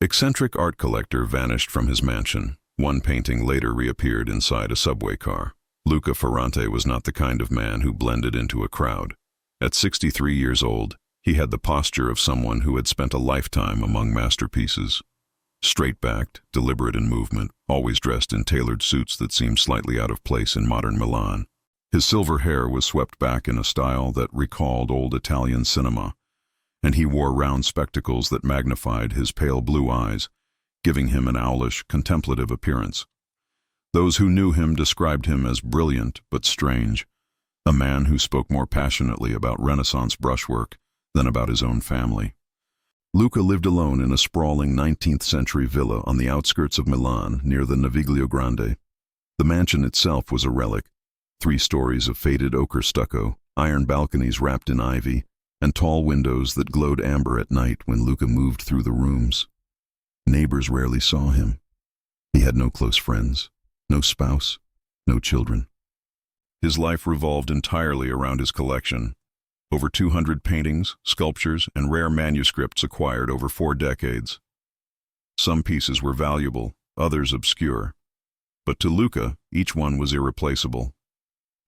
Eccentric art collector vanished from his mansion. One painting later reappeared inside a subway car. Luca Ferrante was not the kind of man who blended into a crowd. At 63 years old, he had the posture of someone who had spent a lifetime among masterpieces. Straight-backed, deliberate in movement, always dressed in tailored suits that seemed slightly out of place in modern Milan. His silver hair was swept back in a style that recalled old Italian cinema, and he wore round spectacles that magnified his pale blue eyes, giving him an owlish, contemplative appearance. Those who knew him described him as brilliant but strange, a man who spoke more passionately about Renaissance brushwork than about his own family. Luca lived alone in a sprawling 19th-century villa on the outskirts of Milan near the Naviglio Grande. The mansion itself was a relic, 3 stories of faded ochre stucco, iron balconies wrapped in ivy, and tall windows that glowed amber at night when Luca moved through the rooms. Neighbors rarely saw him. He had no close friends, no spouse, no children. His life revolved entirely around his collection. Over 200 paintings, sculptures, and rare manuscripts acquired over 4 decades. Some pieces were valuable, others obscure. But to Luca, each one was irreplaceable.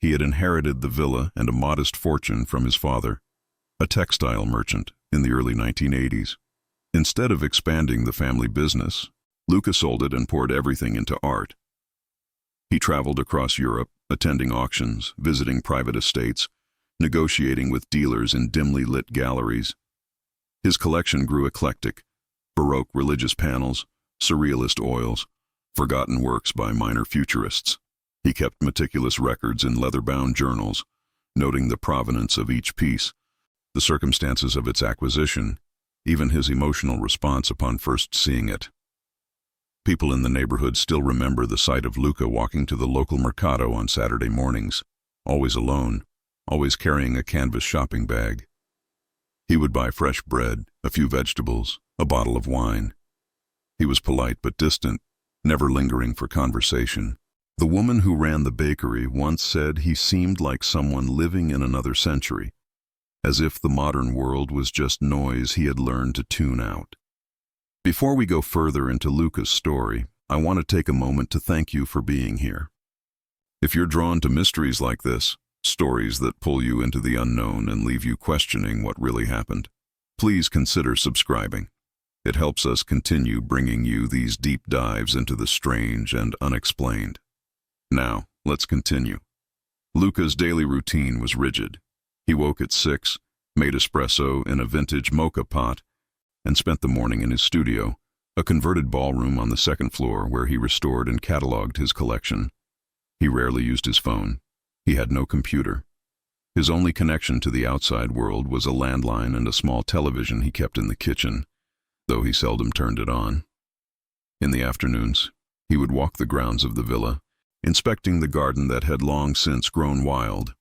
He had inherited the villa and a modest fortune from his father, a textile merchant in the early 1980s. Instead of expanding the family business, Luca sold it and poured everything into art. He traveled across Europe, attending auctions, visiting private estates, negotiating with dealers in dimly lit galleries. His collection grew eclectic: Baroque religious panels, surrealist oils, forgotten works by minor futurists. He kept meticulous records in leather-bound journals, noting the provenance of each piece, the circumstances of its acquisition, even his emotional response upon first seeing it. People in the neighborhood still remember the sight of Luca walking to the local mercato on Saturday mornings, always alone, always carrying a canvas shopping bag. He would buy fresh bread, a few vegetables, a bottle of wine. He was polite but distant, never lingering for conversation. The woman who ran the bakery once said he seemed like someone living in another century, as if the modern world was just noise he had learned to tune out. Before we go further into Luca's story, I want to take a moment to thank you for being here. If you're drawn to mysteries like this, stories that pull you into the unknown and leave you questioning what really happened, please consider subscribing. It helps us continue bringing you these deep dives into the strange and unexplained. Now, let's continue. Luca's daily routine was rigid. He woke at 6, made espresso in a vintage mocha pot, and spent the morning in his studio, a converted ballroom on the 2nd floor where he restored and cataloged his collection. He rarely used his phone. He had no computer. His only connection to the outside world was a landline and a small television he kept in the kitchen, though he seldom turned it on. In the afternoons, he would walk the grounds of the villa, inspecting the garden that had long since grown wild.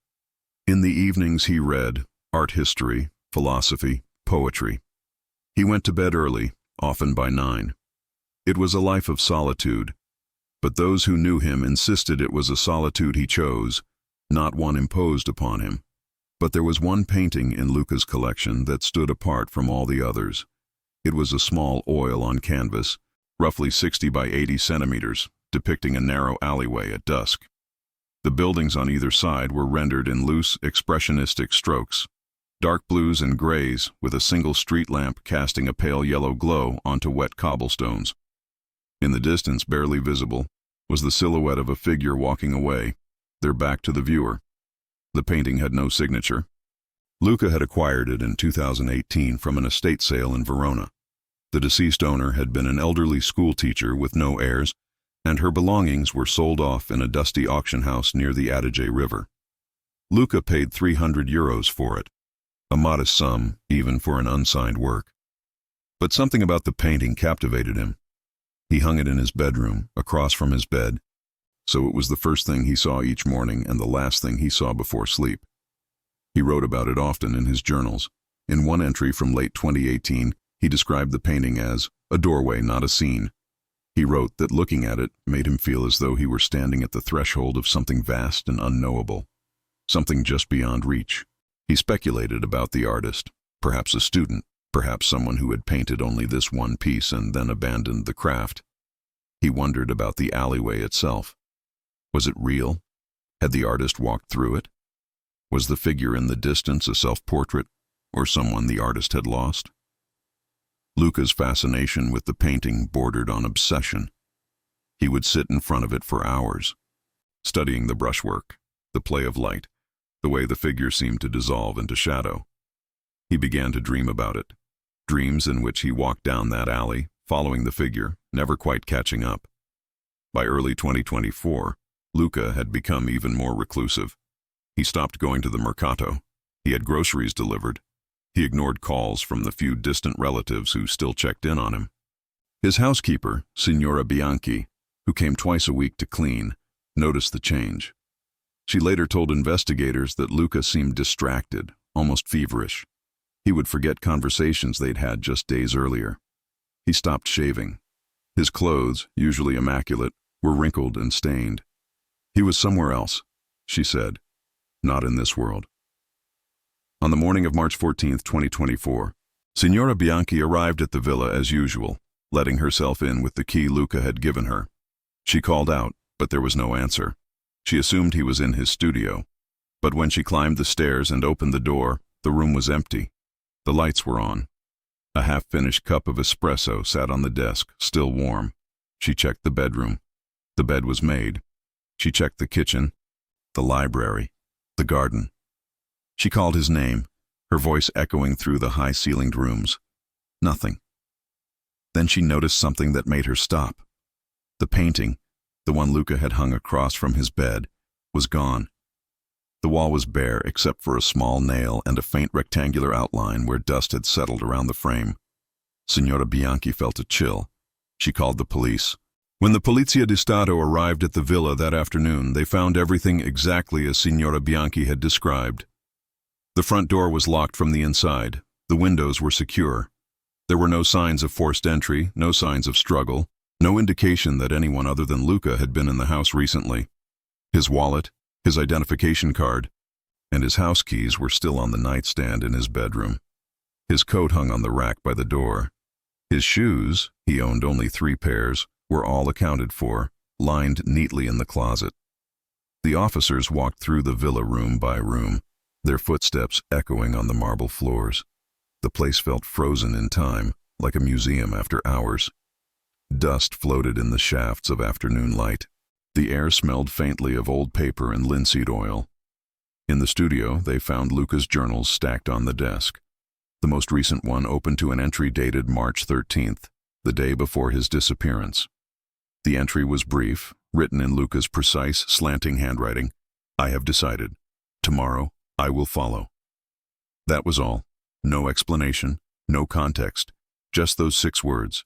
In the evenings he read art history, philosophy, poetry. He went to bed early, often by 9. It was a life of solitude, but those who knew him insisted it was a solitude he chose, not one imposed upon him. But there was one painting in Luca's collection that stood apart from all the others. It was a small oil on canvas, roughly 60 by 80 centimeters, depicting a narrow alleyway at dusk. The buildings on either side were rendered in loose, expressionistic strokes, dark blues and grays, with a single street lamp casting a pale yellow glow onto wet cobblestones. In the distance, barely visible, was the silhouette of a figure walking away, their back to the viewer. The painting had no signature. Luca had acquired it in 2018 from an estate sale in Verona. The deceased owner had been an elderly schoolteacher with no heirs, and her belongings were sold off in a dusty auction house near the Adige River. Luca paid €300 for it, a modest sum even for an unsigned work. But something about the painting captivated him. He hung it in his bedroom, across from his bed, so it was the first thing he saw each morning and the last thing he saw before sleep. He wrote about it often in his journals. In one entry from late 2018, he described the painting as a doorway, not a scene. He wrote that looking at it made him feel as though he were standing at the threshold of something vast and unknowable, something just beyond reach. He speculated about the artist, perhaps a student, Perhaps someone who had painted only this one piece and then abandoned the craft. He wondered about the alleyway itself. Was it real? Had the artist walked through it? Was the figure in the distance a self-portrait, or someone the artist had lost? Luca's fascination with the painting bordered on obsession. He would sit in front of it for hours, studying the brushwork, the play of light, the way the figure seemed to dissolve into shadow. He began to dream about it, dreams in which he walked down that alley, following the figure, never quite catching up. By early 2024, Luca had become even more reclusive. He stopped going to the mercato. He had groceries delivered. He ignored calls from the few distant relatives who still checked in on him. His housekeeper, Signora Bianchi, who came twice a week to clean, noticed the change. She later told investigators that Luca seemed distracted, almost feverish. He would forget conversations they'd had just days earlier. He stopped shaving. His clothes, usually immaculate, were wrinkled and stained. He was somewhere else, she said, not in this world. On the morning of March 14, 2024, Signora Bianchi arrived at the villa as usual, letting herself in with the key Luca had given her. She called out, but there was no answer. She assumed he was in his studio. But when she climbed the stairs and opened the door, the room was empty. The lights were on. A half-finished cup of espresso sat on the desk, still warm. She checked the bedroom. The bed was made. She checked the kitchen, the library, the garden. She called his name, her voice echoing through the high-ceilinged rooms. Nothing. Then she noticed something that made her stop. The painting, the one Luca had hung across from his bed, was gone. The wall was bare except for a small nail and a faint rectangular outline where dust had settled around the frame. Signora Bianchi felt a chill. She called the police. When the Polizia di Stato arrived at the villa that afternoon, they found everything exactly as Signora Bianchi had described. The front door was locked from the inside. The windows were secure. There were no signs of forced entry, no signs of struggle, no indication that anyone other than Luca had been in the house recently. His wallet, his identification card, and his house keys were still on the nightstand in his bedroom. His coat hung on the rack by the door. His shoes, he owned only 3 pairs, were all accounted for, lined neatly in the closet. The officers walked through the villa room by room, their footsteps echoing on the marble floors. The place felt frozen in time, like a museum after hours. Dust floated in the shafts of afternoon light. The air smelled faintly of old paper and linseed oil. In the studio, they found Luca's journals stacked on the desk. The most recent one opened to an entry dated March 13th, the day before his disappearance. The entry was brief, written in Luca's precise, slanting handwriting. "I have decided. Tomorrow, I will follow." That was all. No explanation, no context, just those 6 words.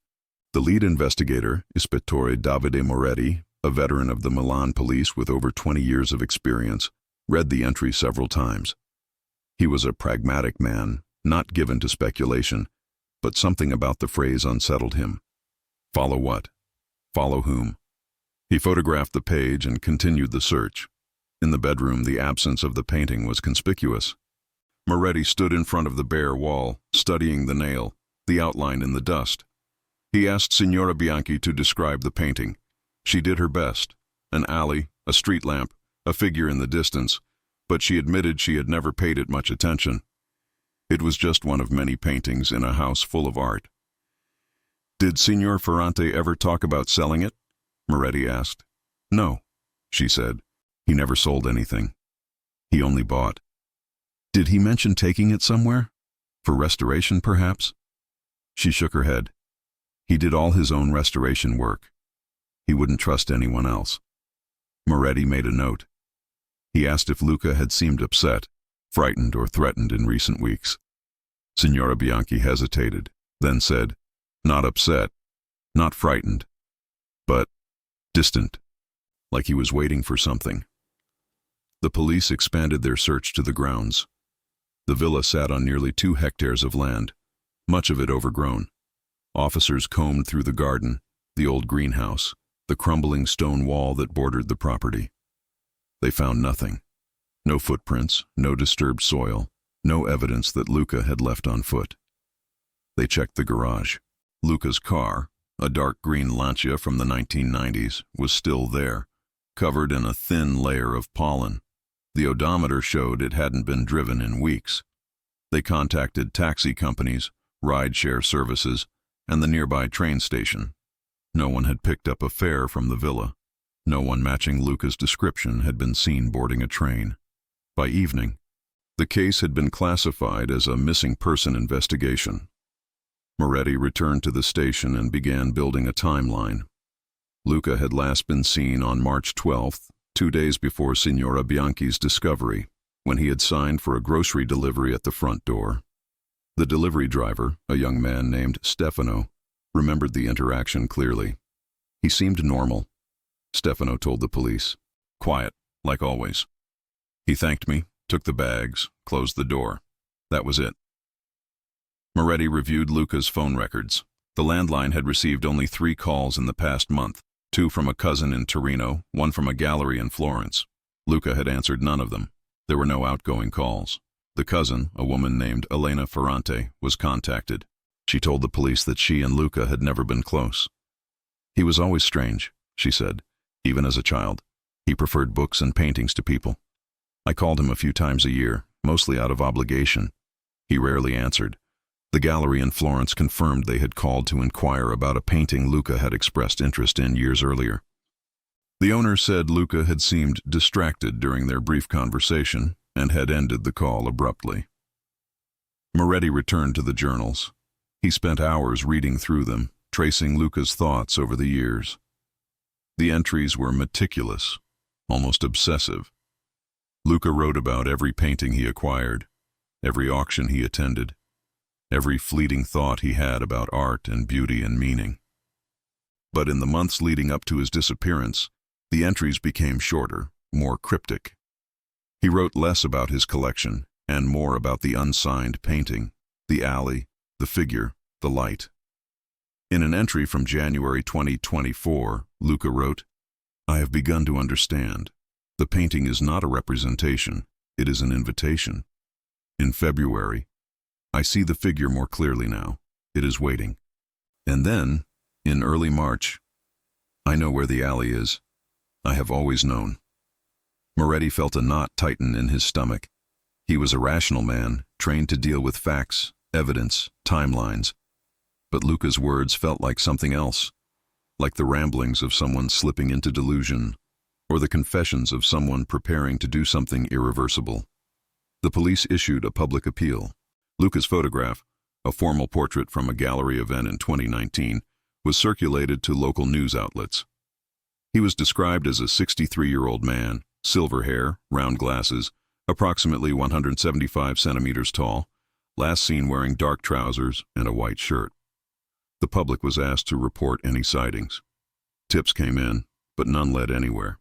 The lead investigator, Ispettore Davide Moretti, a veteran of the Milan police with over 20 years of experience, read the entry several times. He was a pragmatic man, not given to speculation, but something about the phrase unsettled him. Follow what? Follow whom? He photographed the page and continued the search. In the bedroom, the absence of the painting was conspicuous. Moretti stood in front of the bare wall, studying the nail, the outline in the dust. He asked Signora Bianchi to describe the painting. She did her best. An alley, a street lamp, a figure in the distance, but she admitted she had never paid it much attention. It was just one of many paintings in a house full of art. "Did Signor Ferrante ever talk about selling it?" Moretti asked. "No," she said. "He never sold anything. He only bought." "Did he mention taking it somewhere? For restoration, perhaps?" She shook her head. He did all his own restoration work. He wouldn't trust anyone else. Moretti made a note. He asked if Luca had seemed upset, frightened or threatened in recent weeks. Signora Bianchi hesitated, then said, "Not upset, not frightened, but distant, like he was waiting for something." The police expanded their search to the grounds. The villa sat on nearly 2 hectares of land, much of it overgrown. Officers combed through the garden, the old greenhouse, the crumbling stone wall that bordered the property. They found nothing. No footprints, no disturbed soil, no evidence that Luca had left on foot. They checked the garage. Luca's car, a dark green Lancia from the 1990s, was still there, covered in a thin layer of pollen. The odometer showed it hadn't been driven in weeks. They contacted taxi companies, ride-share services, and the nearby train station. No one had picked up a fare from the villa. No one matching Luca's description had been seen boarding a train. By evening, the case had been classified as a missing person investigation. Moretti returned to the station and began building a timeline. Luca had last been seen on March 12th, 2 days before Signora Bianchi's discovery, when he had signed for a grocery delivery at the front door. The delivery driver, a young man named Stefano, remembered the interaction clearly. He seemed normal. Stefano told the police. Quiet, like always. He thanked me, took the bags, closed the door. That was it. Moretti reviewed Luca's phone records. The landline had received only 3 calls in the past month, 2 from a cousin in Torino, 1 from a gallery in Florence. Luca had answered none of them. There were no outgoing calls. The cousin, a woman named Elena Ferrante, was contacted. She told the police that she and Luca had never been close. He was always strange, she said, even as a child. He preferred books and paintings to people. I called him a few times a year, mostly out of obligation. He rarely answered. The gallery in Florence confirmed they had called to inquire about a painting Luca had expressed interest in years earlier. The owner said Luca had seemed distracted during their brief conversation and had ended the call abruptly. Moretti returned to the journals. He spent hours reading through them, tracing Luca's thoughts over the years. The entries were meticulous, almost obsessive. Luca wrote about every painting he acquired, every auction he attended, every fleeting thought he had about art and beauty and meaning. But in the months leading up to his disappearance, the entries became shorter, more cryptic. He wrote less about his collection and more about the unsigned painting, the alley, the figure, the light. In an entry from January 2024, Luca wrote, I have begun to understand. The painting is not a representation, it is an invitation. In February, I see the figure more clearly now. It is waiting. And then, in early March, I know where the alley is. I have always known. Moretti felt a knot tighten in his stomach. He was a rational man, trained to deal with facts, evidence, timelines. But Luca's words felt like something else, like the ramblings of someone slipping into delusion, or the confessions of someone preparing to do something irreversible. The police issued a public appeal. Luca's photograph, a formal portrait from a gallery event in 2019, was circulated to local news outlets. He was described as a 63-year-old man, silver hair, round glasses, approximately 175 centimeters tall, last seen wearing dark trousers and a white shirt. The public was asked to report any sightings. Tips came in, but none led anywhere.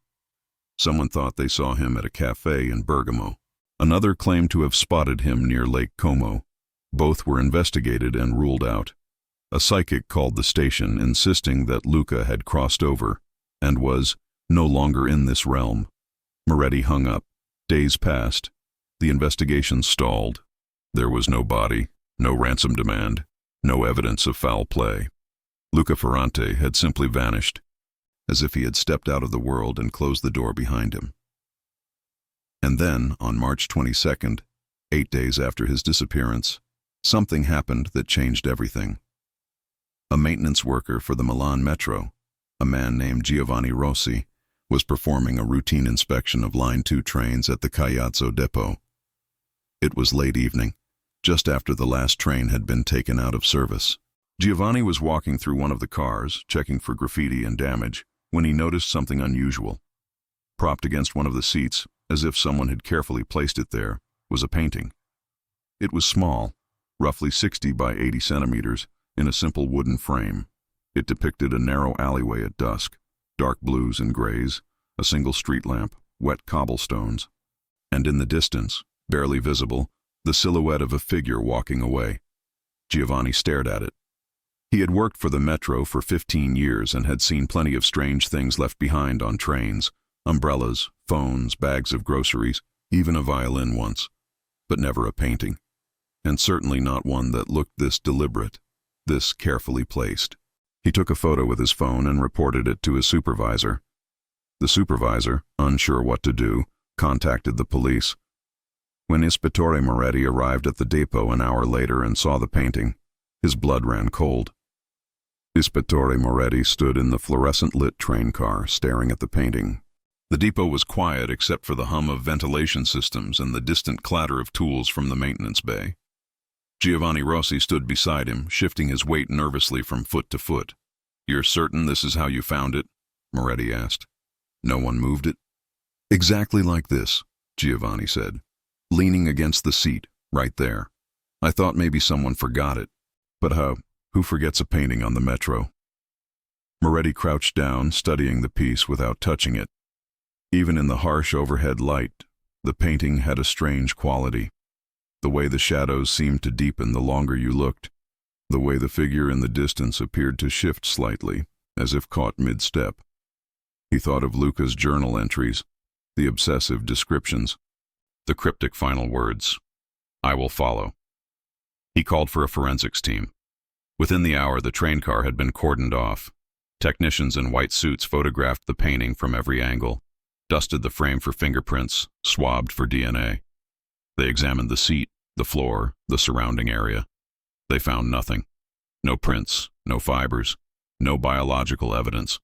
Someone thought they saw him at a cafe in Bergamo. Another claimed to have spotted him near Lake Como. Both were investigated and ruled out. A psychic called the station insisting that Luca had crossed over and was no longer in this realm. Moretti hung up. Days passed. The investigation stalled. There was no body, no ransom demand, no evidence of foul play. Luca Ferrante had simply vanished, as if he had stepped out of the world and closed the door behind him. And then, on March 22nd, 8 days after his disappearance, something happened that changed everything. A maintenance worker for the Milan Metro, a man named Giovanni Rossi, was performing a routine inspection of Line 2 trains at the Caiazzo depot. It was late evening, just after the last train had been taken out of service. Giovanni was walking through one of the cars, checking for graffiti and damage, when he noticed something unusual. Propped against one of the seats, as if someone had carefully placed it there, was a painting. It was small, roughly 60 by 80 centimeters, in a simple wooden frame. It depicted a narrow alleyway at dusk, dark blues and grays, a single street lamp, wet cobblestones, and in the distance, barely visible, the silhouette of a figure walking away. Giovanni stared at it. He had worked for the Metro for 15 years and had seen plenty of strange things left behind on trains, umbrellas, phones, bags of groceries, even a violin once, but never a painting, and certainly not one that looked this deliberate, this carefully placed. He took a photo with his phone and reported it to his supervisor. The supervisor, unsure what to do, contacted the police. When Ispettore Moretti arrived at the depot an hour later and saw the painting, his blood ran cold. Ispettore Moretti stood in the fluorescent-lit train car, staring at the painting. The depot was quiet except for the hum of ventilation systems and the distant clatter of tools from the maintenance bay. Giovanni Rossi stood beside him, shifting his weight nervously from foot to foot. "You're certain this is how you found it?" Moretti asked. "No one moved it?" "Exactly like this," Giovanni said, leaning against the seat, right there. "I thought maybe someone forgot it. But who forgets a painting on the metro?" Moretti crouched down, studying the piece without touching it. Even in the harsh overhead light, the painting had a strange quality. The way the shadows seemed to deepen the longer you looked, the way the figure in the distance appeared to shift slightly, as if caught mid-step. He thought of Luca's journal entries, the obsessive descriptions, the cryptic final words, "I will follow." He called for a forensics team. Within the hour, the train car had been cordoned off. Technicians in white suits photographed the painting from every angle, dusted the frame for fingerprints, swabbed for DNA. They examined the seat, the floor, the surrounding area. They found nothing. No prints, no fibers, no biological evidence.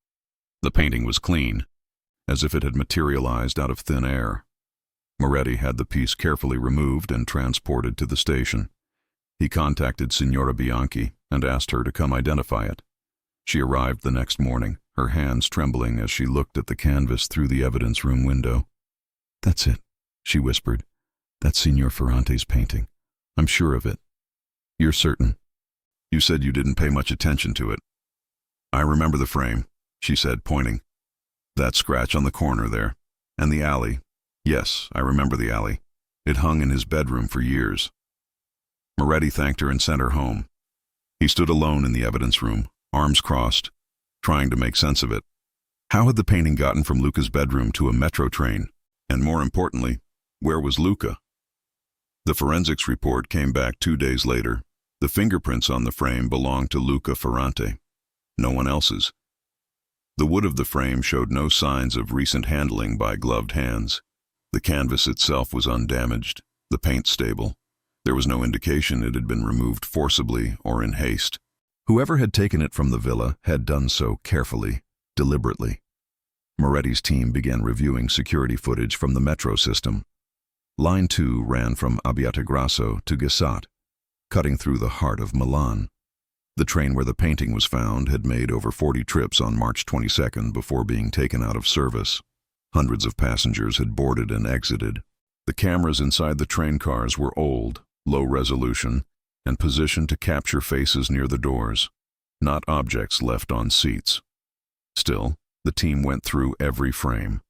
The painting was clean, as if it had materialized out of thin air. Moretti had the piece carefully removed and transported to the station. He contacted Signora Bianchi and asked her to come identify it. She arrived the next morning, her hands trembling as she looked at the canvas through the evidence room window. "That's it," she whispered. "That's Signor Ferrante's painting. I'm sure of it." "You're certain?" "You said you didn't pay much attention to it." "I remember the frame," she said, pointing. "That scratch on the corner there. And the alley. Yes, I remember the alley. It hung in his bedroom for years." Moretti thanked her and sent her home. He stood alone in the evidence room, arms crossed, trying to make sense of it. How had the painting gotten from Luca's bedroom to a metro train? And more importantly, where was Luca? The forensics report came back 2 days later. The fingerprints on the frame belonged to Luca Ferrante. No one else's. The wood of the frame showed no signs of recent handling by gloved hands. The canvas itself was undamaged, the paint stable. There was no indication it had been removed forcibly or in haste. Whoever had taken it from the villa had done so carefully, deliberately. Moretti's team began reviewing security footage from the metro system. Line 2 ran from Abbiategrasso to Gessat, cutting through the heart of Milan. The train where the painting was found had made over 40 trips on March 22nd before being taken out of service. Hundreds of passengers had boarded and exited. The cameras inside the train cars were old, low resolution, and positioned to capture faces near the doors, not objects left on seats. Still, the team went through every frame.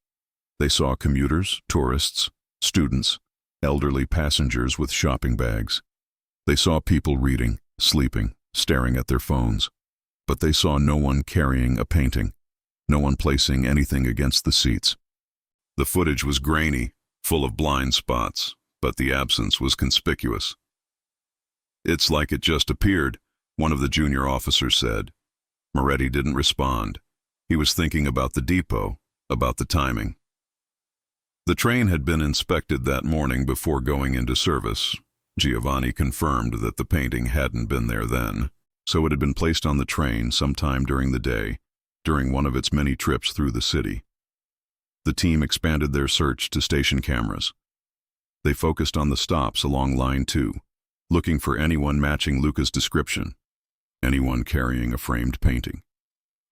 They saw commuters, tourists, students, elderly passengers with shopping bags. They saw people reading, sleeping, staring at their phones. But they saw no one carrying a painting, no one placing anything against the seats. The footage was grainy, full of blind spots, but the absence was conspicuous. "It's like it just appeared," one of the junior officers said. Moretti didn't respond. He was thinking about the depot, about the timing. The train had been inspected that morning before going into service. Giovanni confirmed that the painting hadn't been there then, so it had been placed on the train sometime during the day, during one of its many trips through the city. The team expanded their search to station cameras. They focused on the stops along Line 2, looking for anyone matching Luca's description, anyone carrying a framed painting.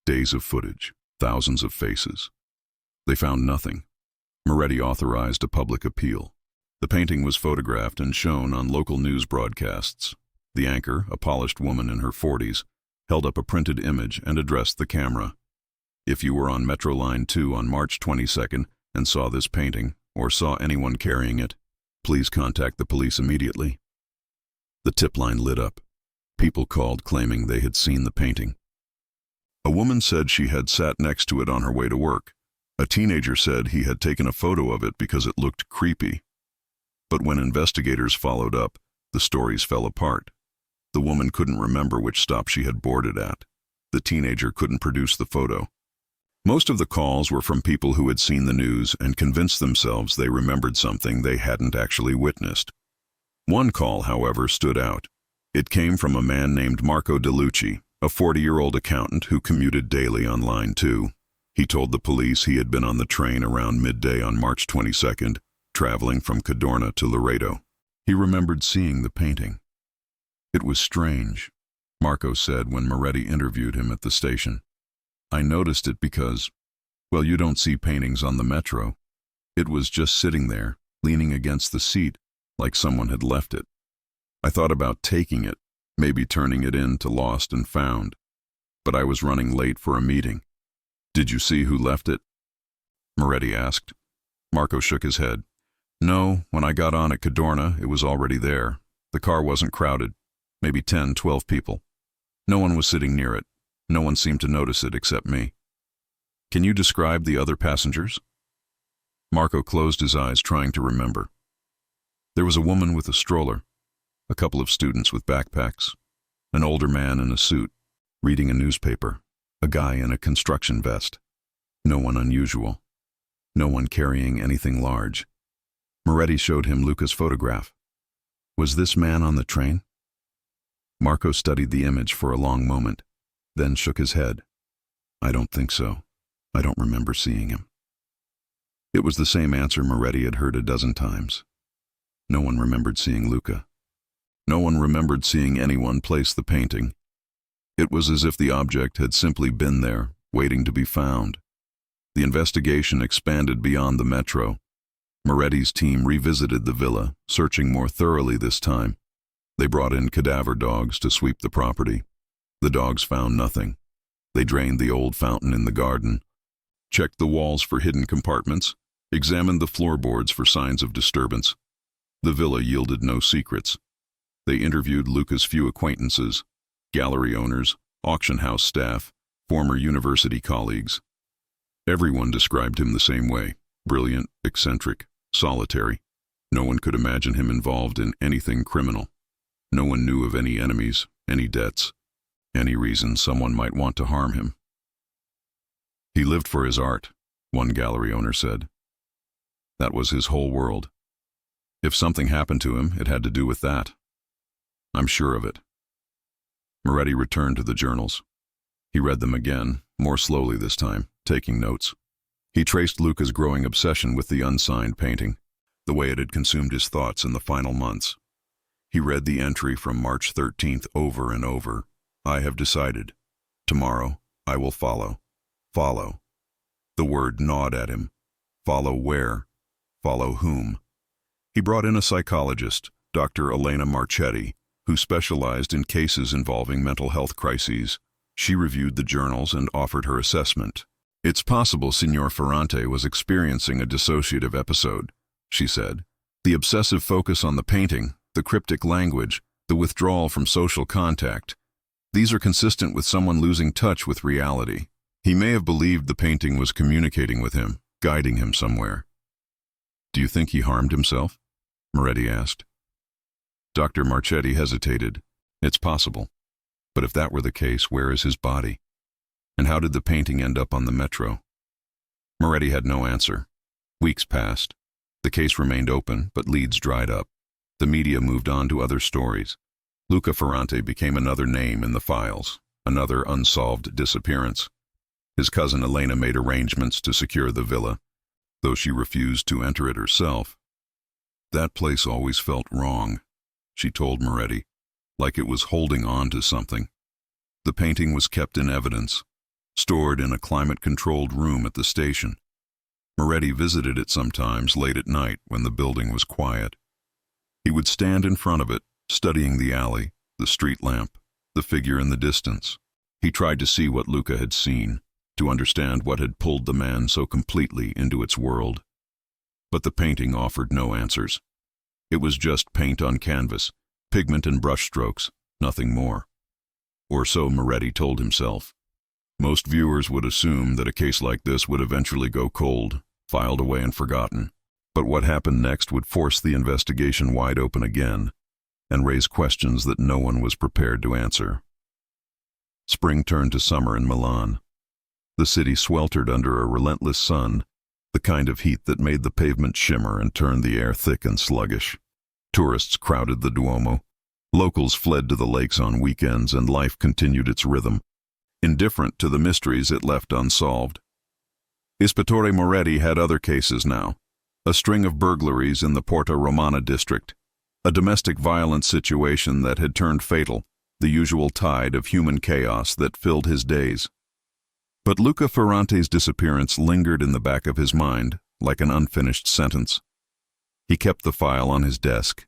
Days of footage, thousands of faces. They found nothing. Moretti authorized a public appeal. The painting was photographed and shown on local news broadcasts. The anchor, a polished woman in her 40s, held up a printed image and addressed the camera. "If you were on Metro Line 2 on March 22nd and saw this painting, or saw anyone carrying it, please contact the police immediately." The tip line lit up. People called claiming they had seen the painting. A woman said she had sat next to it on her way to work. A teenager said he had taken a photo of it because it looked creepy. But when investigators followed up, the stories fell apart. The woman couldn't remember which stop she had boarded at. The teenager couldn't produce the photo. Most of the calls were from people who had seen the news and convinced themselves they remembered something they hadn't actually witnessed. One call, however, stood out. It came from a man named Marco DeLucci, a 40-year-old accountant who commuted daily on Line 2. He told the police he had been on the train around midday on March 22nd, traveling from Cadorna to Laredo. He remembered seeing the painting. It was strange, Marco said when Moretti interviewed him at the station. I noticed it because, well, you don't see paintings on the metro. It was just sitting there, leaning against the seat, like someone had left it. I thought about taking it, maybe turning it in to Lost and Found, but I was running late for a meeting. Did you see who left it? Moretti asked. Marco shook his head. No, when I got on at Cadorna, it was already there. The car wasn't crowded, maybe 10, 12 people. No one was sitting near it. No one seemed to notice it except me. Can you describe the other passengers? Marco closed his eyes, trying to remember. There was a woman with a stroller, a couple of students with backpacks, an older man in a suit, reading a newspaper, a guy in a construction vest. No one unusual. No one carrying anything large. Moretti showed him Luca's photograph. Was this man on the train? Marco studied the image for a long moment, then shook his head. I don't think so. I don't remember seeing him. It was the same answer Moretti had heard a dozen times. No one remembered seeing Luca. No one remembered seeing anyone place the painting. It was as if the object had simply been there, waiting to be found. The investigation expanded beyond the metro. Moretti's team revisited the villa, searching more thoroughly this time. They brought in cadaver dogs to sweep the property. The dogs found nothing. They drained the old fountain in the garden, checked the walls for hidden compartments, examined the floorboards for signs of disturbance. The villa yielded no secrets. They interviewed Luca's few acquaintances, gallery owners, auction house staff, former university colleagues. Everyone described him the same way: brilliant, eccentric, solitary. No one could imagine him involved in anything criminal. No one knew of any enemies, any debts, any reason someone might want to harm him. He lived for his art, one gallery owner said. That was his whole world. If something happened to him, it had to do with that. I'm sure of it. Moretti returned to the journals. He read them again, more slowly this time, taking notes. He traced Luca's growing obsession with the unsigned painting, the way it had consumed his thoughts in the final months. He read the entry from March 13th over and over. I have decided. Tomorrow, I will follow. Follow. The word gnawed at him. Follow where? Follow whom? He brought in a psychologist, Dr. Elena Marchetti, who specialized in cases involving mental health crises. She reviewed the journals and offered her assessment. It's possible Signor Ferrante was experiencing a dissociative episode, she said. The obsessive focus on the painting, the cryptic language, the withdrawal from social contact, these are consistent with someone losing touch with reality. He may have believed the painting was communicating with him, guiding him somewhere. Do you think he harmed himself? Moretti asked. Dr. Marchetti hesitated. It's possible. But if that were the case, where is his body? And how did the painting end up on the metro? Moretti had no answer. Weeks passed. The case remained open, but leads dried up. The media moved on to other stories. Luca Ferrante became another name in the files, another unsolved disappearance. His cousin Elena made arrangements to secure the villa, though she refused to enter it herself. That place always felt wrong, she told Moretti, like it was holding on to something. The painting was kept in evidence, stored in a climate-controlled room at the station. Moretti visited it sometimes late at night when the building was quiet. He would stand in front of it, studying the alley, the street lamp, the figure in the distance. He tried to see what Luca had seen, to understand what had pulled the man so completely into its world. But the painting offered no answers. It was just paint on canvas, pigment and brushstrokes, nothing more. Or so Moretti told himself. Most viewers would assume that a case like this would eventually go cold, filed away and forgotten. But what happened next would force the investigation wide open again. and raise questions that no one was prepared to answer. Spring turned to summer in Milan. The city sweltered under a relentless sun, the kind of heat that made the pavement shimmer and turned the air thick and sluggish. Tourists crowded the Duomo. Locals fled to the lakes on weekends, and life continued its rhythm, indifferent to the mysteries it left unsolved. Ispettore Moretti had other cases now. A string of burglaries in the Porta Romana district, a domestic violence situation that had turned fatal, the usual tide of human chaos that filled his days. But Luca Ferrante's disappearance lingered in the back of his mind like an unfinished sentence. He kept the file on his desk,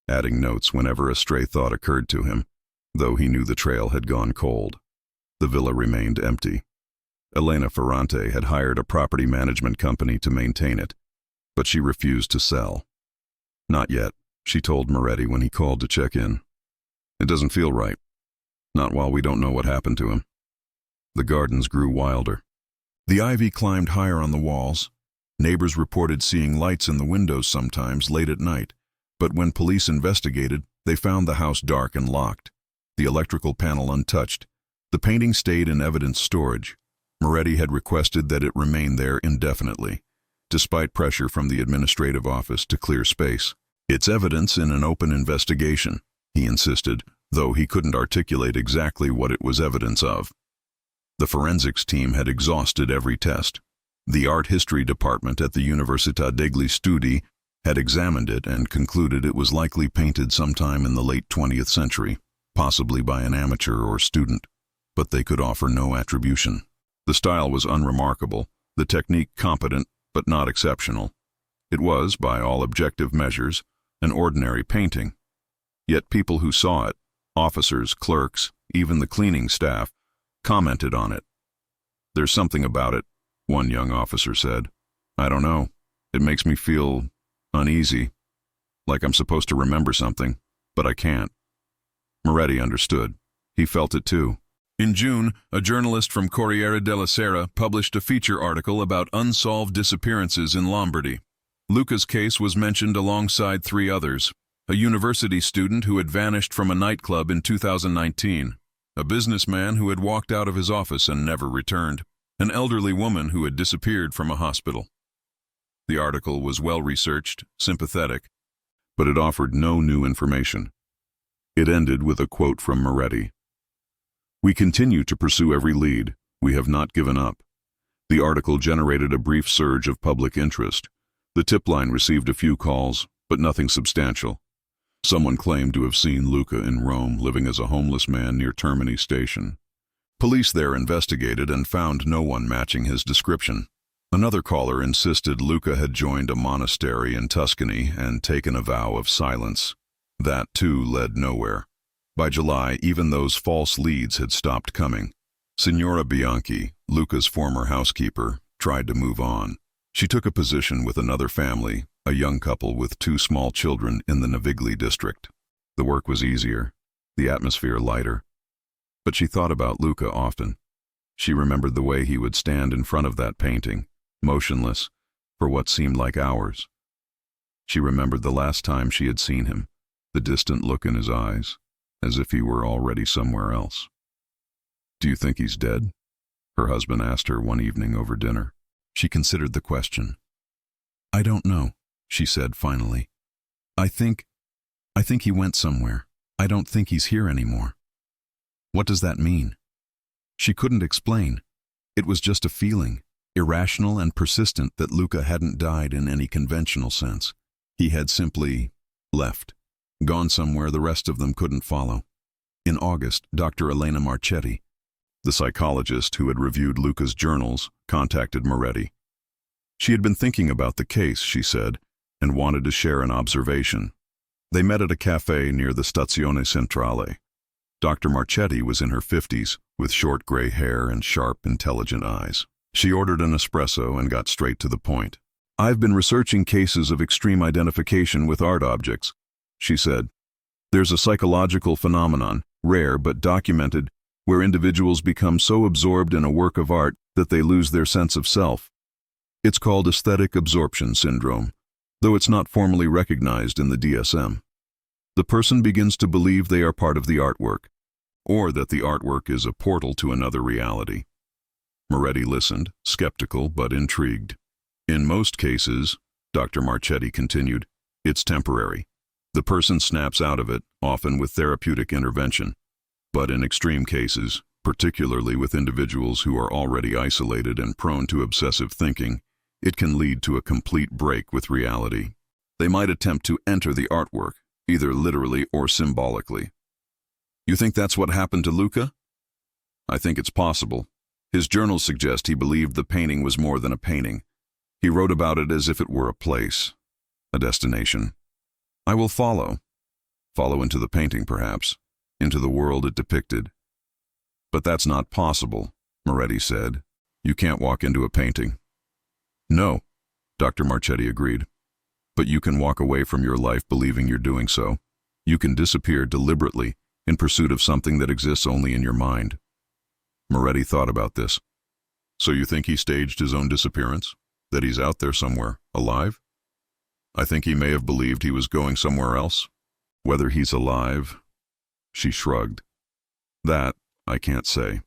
adding notes whenever a stray thought occurred to him, though he knew the trail had gone cold. The villa remained empty. Elena Ferrante had hired a property management company to maintain it, but she refused to sell. "Not yet," she told Moretti when he called to check in. "It doesn't feel right. Not while we don't know what happened to him." The gardens grew wilder. The ivy climbed higher on the walls. Neighbors reported seeing lights in the windows sometimes late at night, but when police investigated, they found the house dark and locked, the electrical panel untouched. The painting stayed in evidence storage. Moretti had requested that it remain there indefinitely, despite pressure from the administrative office to clear space. "It's evidence in an open investigation," he insisted, though he couldn't articulate exactly what it was evidence of. The forensics team had exhausted every test. The art history department at the Università degli Studi had examined it and concluded it was likely painted sometime in the late 20th century, possibly by an amateur or student, but they could offer no attribution. The style was unremarkable, the technique competent but not exceptional. It was, by all objective measures, an ordinary painting. Yet people who saw it, officers, clerks, even the cleaning staff, commented on it. "There's something about it," one young officer said. "I don't know. It makes me feel uneasy, like I'm supposed to remember something, but I can't." Moretti understood. He felt it too. In June, a journalist from Corriere della Sera published a feature article about unsolved disappearances in Lombardy. Luca's case was mentioned alongside 3 others: a university student who had vanished from a nightclub in 2019, a businessman who had walked out of his office and never returned, an elderly woman who had disappeared from a hospital. The article was well-researched, sympathetic, but it offered no new information. It ended with a quote from Moretti. "We continue to pursue every lead. We have not given up." The article generated a brief surge of public interest. The tip line received a few calls, but nothing substantial. Someone claimed to have seen Luca in Rome living as a homeless man near Termini Station. Police there investigated and found no one matching his description. Another caller insisted Luca had joined a monastery in Tuscany and taken a vow of silence. That, too, led nowhere. By July, even those false leads had stopped coming. Signora Bianchi, Luca's former housekeeper, tried to move on. She took a position with another family, a young couple with 2 small children in the Navigli district. The work was easier, the atmosphere lighter. But she thought about Luca often. She remembered the way he would stand in front of that painting, motionless, for what seemed like hours. She remembered the last time she had seen him, the distant look in his eyes, as if he were already somewhere else. "Do you think he's dead?" her husband asked her one evening over dinner. She considered the question. "I don't know," she said finally. I think he went somewhere. I don't think he's here anymore." "What does that mean?" She couldn't explain. It was just a feeling, irrational and persistent, that Luca hadn't died in any conventional sense. He had simply left, gone somewhere the rest of them couldn't follow. In August, Dr. Elena Marchetti, the psychologist who had reviewed Luca's journals, contacted Moretti. She had been thinking about the case, she said, and wanted to share an observation. They met at a cafe near the Stazione Centrale. Dr. Marchetti was in her 50s, with short gray hair and sharp, intelligent eyes. She ordered an espresso and got straight to the point. "I've been researching cases of extreme identification with art objects," she said. "There's a psychological phenomenon, rare but documented, where individuals become so absorbed in a work of art that they lose their sense of self. It's called aesthetic absorption syndrome, though it's not formally recognized in the DSM. The person begins to believe they are part of the artwork, or that the artwork is a portal to another reality. Moretti listened, skeptical but intrigued. In most cases, Dr. Marchetti continued, it's temporary. The person snaps out of it, often with therapeutic intervention. But in extreme cases, particularly with individuals who are already isolated and prone to obsessive thinking, it can lead to a complete break with reality. They might attempt to enter the artwork, either literally or symbolically. You think that's what happened to Luca? I think it's possible. His journals suggest he believed the painting was more than a painting. He wrote about it as if it were a place, a destination. I will follow. Follow into the painting, perhaps, into the world it depicted. But that's not possible, Moretti said. You can't walk into a painting. No, Dr. Marchetti agreed. But you can walk away from your life believing you're doing so. You can disappear deliberately in pursuit of something that exists only in your mind. Moretti thought about this. So you think he staged his own disappearance? That he's out there somewhere, alive? I think he may have believed he was going somewhere else. Whether he's alive, she shrugged. That, I can't say.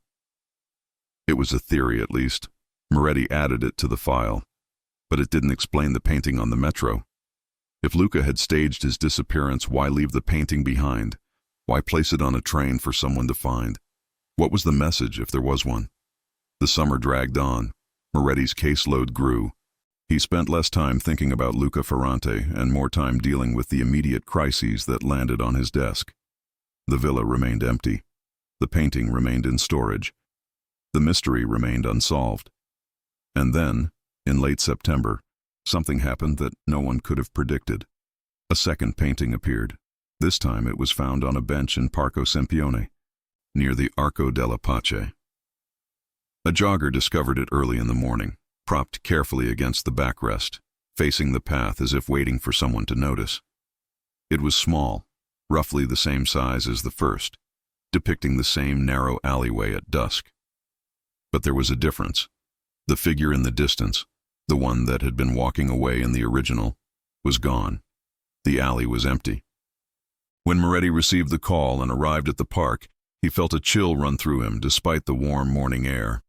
It was a theory, at least. Moretti added it to the file. But it didn't explain the painting on the metro. If Luca had staged his disappearance, why leave the painting behind? Why place it on a train for someone to find? What was the message, if there was one? The summer dragged on. Moretti's caseload grew. He spent less time thinking about Luca Ferrante and more time dealing with the immediate crises that landed on his desk. The villa remained empty. The painting remained in storage. The mystery remained unsolved. And then, in late September, something happened that no one could have predicted. A second painting appeared. This time it was found on a bench in Parco Sempione, near the Arco della Pace. A jogger discovered it early in the morning, propped carefully against the backrest, facing the path as if waiting for someone to notice. It was small, roughly the same size as the first, depicting the same narrow alleyway at dusk. But there was a difference. The figure in the distance, the one that had been walking away in the original, was gone. The alley was empty. When Moretti received the call and arrived at the park, he felt a chill run through him despite the warm morning air.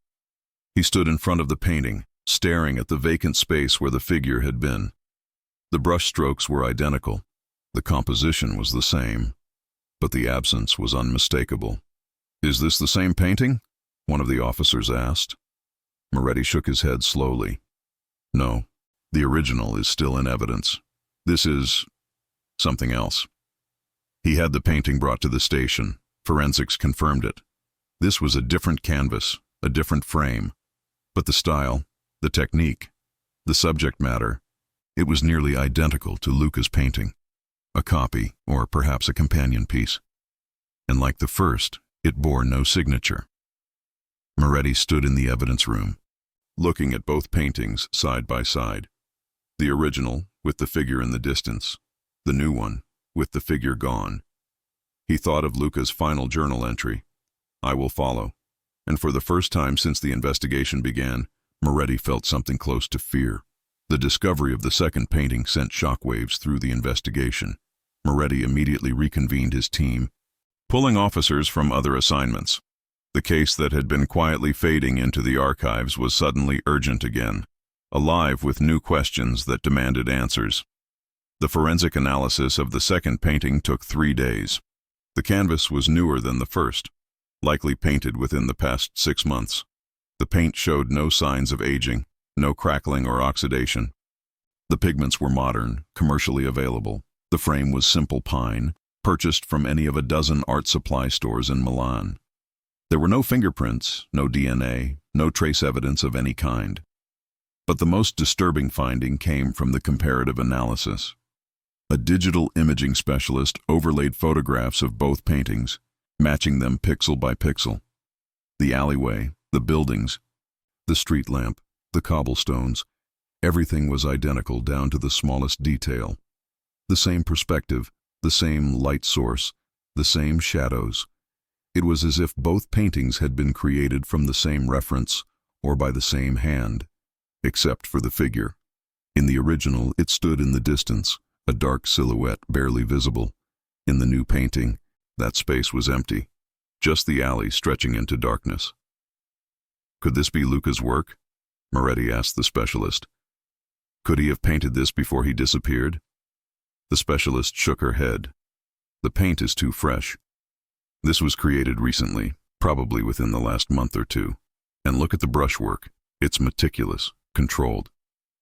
He stood in front of the painting, staring at the vacant space where the figure had been. The brushstrokes were identical. The composition was the same, but the absence was unmistakable. "Is this the same painting?" one of the officers asked. Moretti shook his head slowly. "No, the original is still in evidence. This is something else." He had the painting brought to the station. Forensics confirmed it. This was a different canvas, a different frame. But the style, the technique, the subject matter, it was nearly identical to Luca's painting. A copy, or perhaps a companion piece. And like the first, it bore no signature. Moretti stood in the evidence room, looking at both paintings side by side. The original, with the figure in the distance. The new one, with the figure gone. He thought of Luca's final journal entry, "I will follow." And for the first time since the investigation began, Moretti felt something close to fear. The discovery of the second painting sent shockwaves through the investigation. Moretti immediately reconvened his team, pulling officers from other assignments. The case that had been quietly fading into the archives was suddenly urgent again, alive with new questions that demanded answers. The forensic analysis of the second painting took 3 days. The canvas was newer than the first, likely painted within the past 6 months. The paint showed no signs of aging, no crackling or oxidation. The pigments were modern, commercially available. The frame was simple pine, purchased from any of a dozen art supply stores in Milan. There were no fingerprints, no DNA, no trace evidence of any kind. But the most disturbing finding came from the comparative analysis. A digital imaging specialist overlaid photographs of both paintings, matching them pixel by pixel. The alleyway, the buildings, the street lamp, the cobblestones, everything was identical down to the smallest detail. The same perspective, the same light source, the same shadows. It was as if both paintings had been created from the same reference or by the same hand, except for the figure. In the original, it stood in the distance, a dark silhouette barely visible. In the new painting, that space was empty, just the alley stretching into darkness. Could this be Luca's work? Moretti asked the specialist. Could he have painted this before he disappeared? The specialist shook her head. The paint is too fresh. This was created recently, probably within the last month or two. And look at the brushwork. It's meticulous, controlled.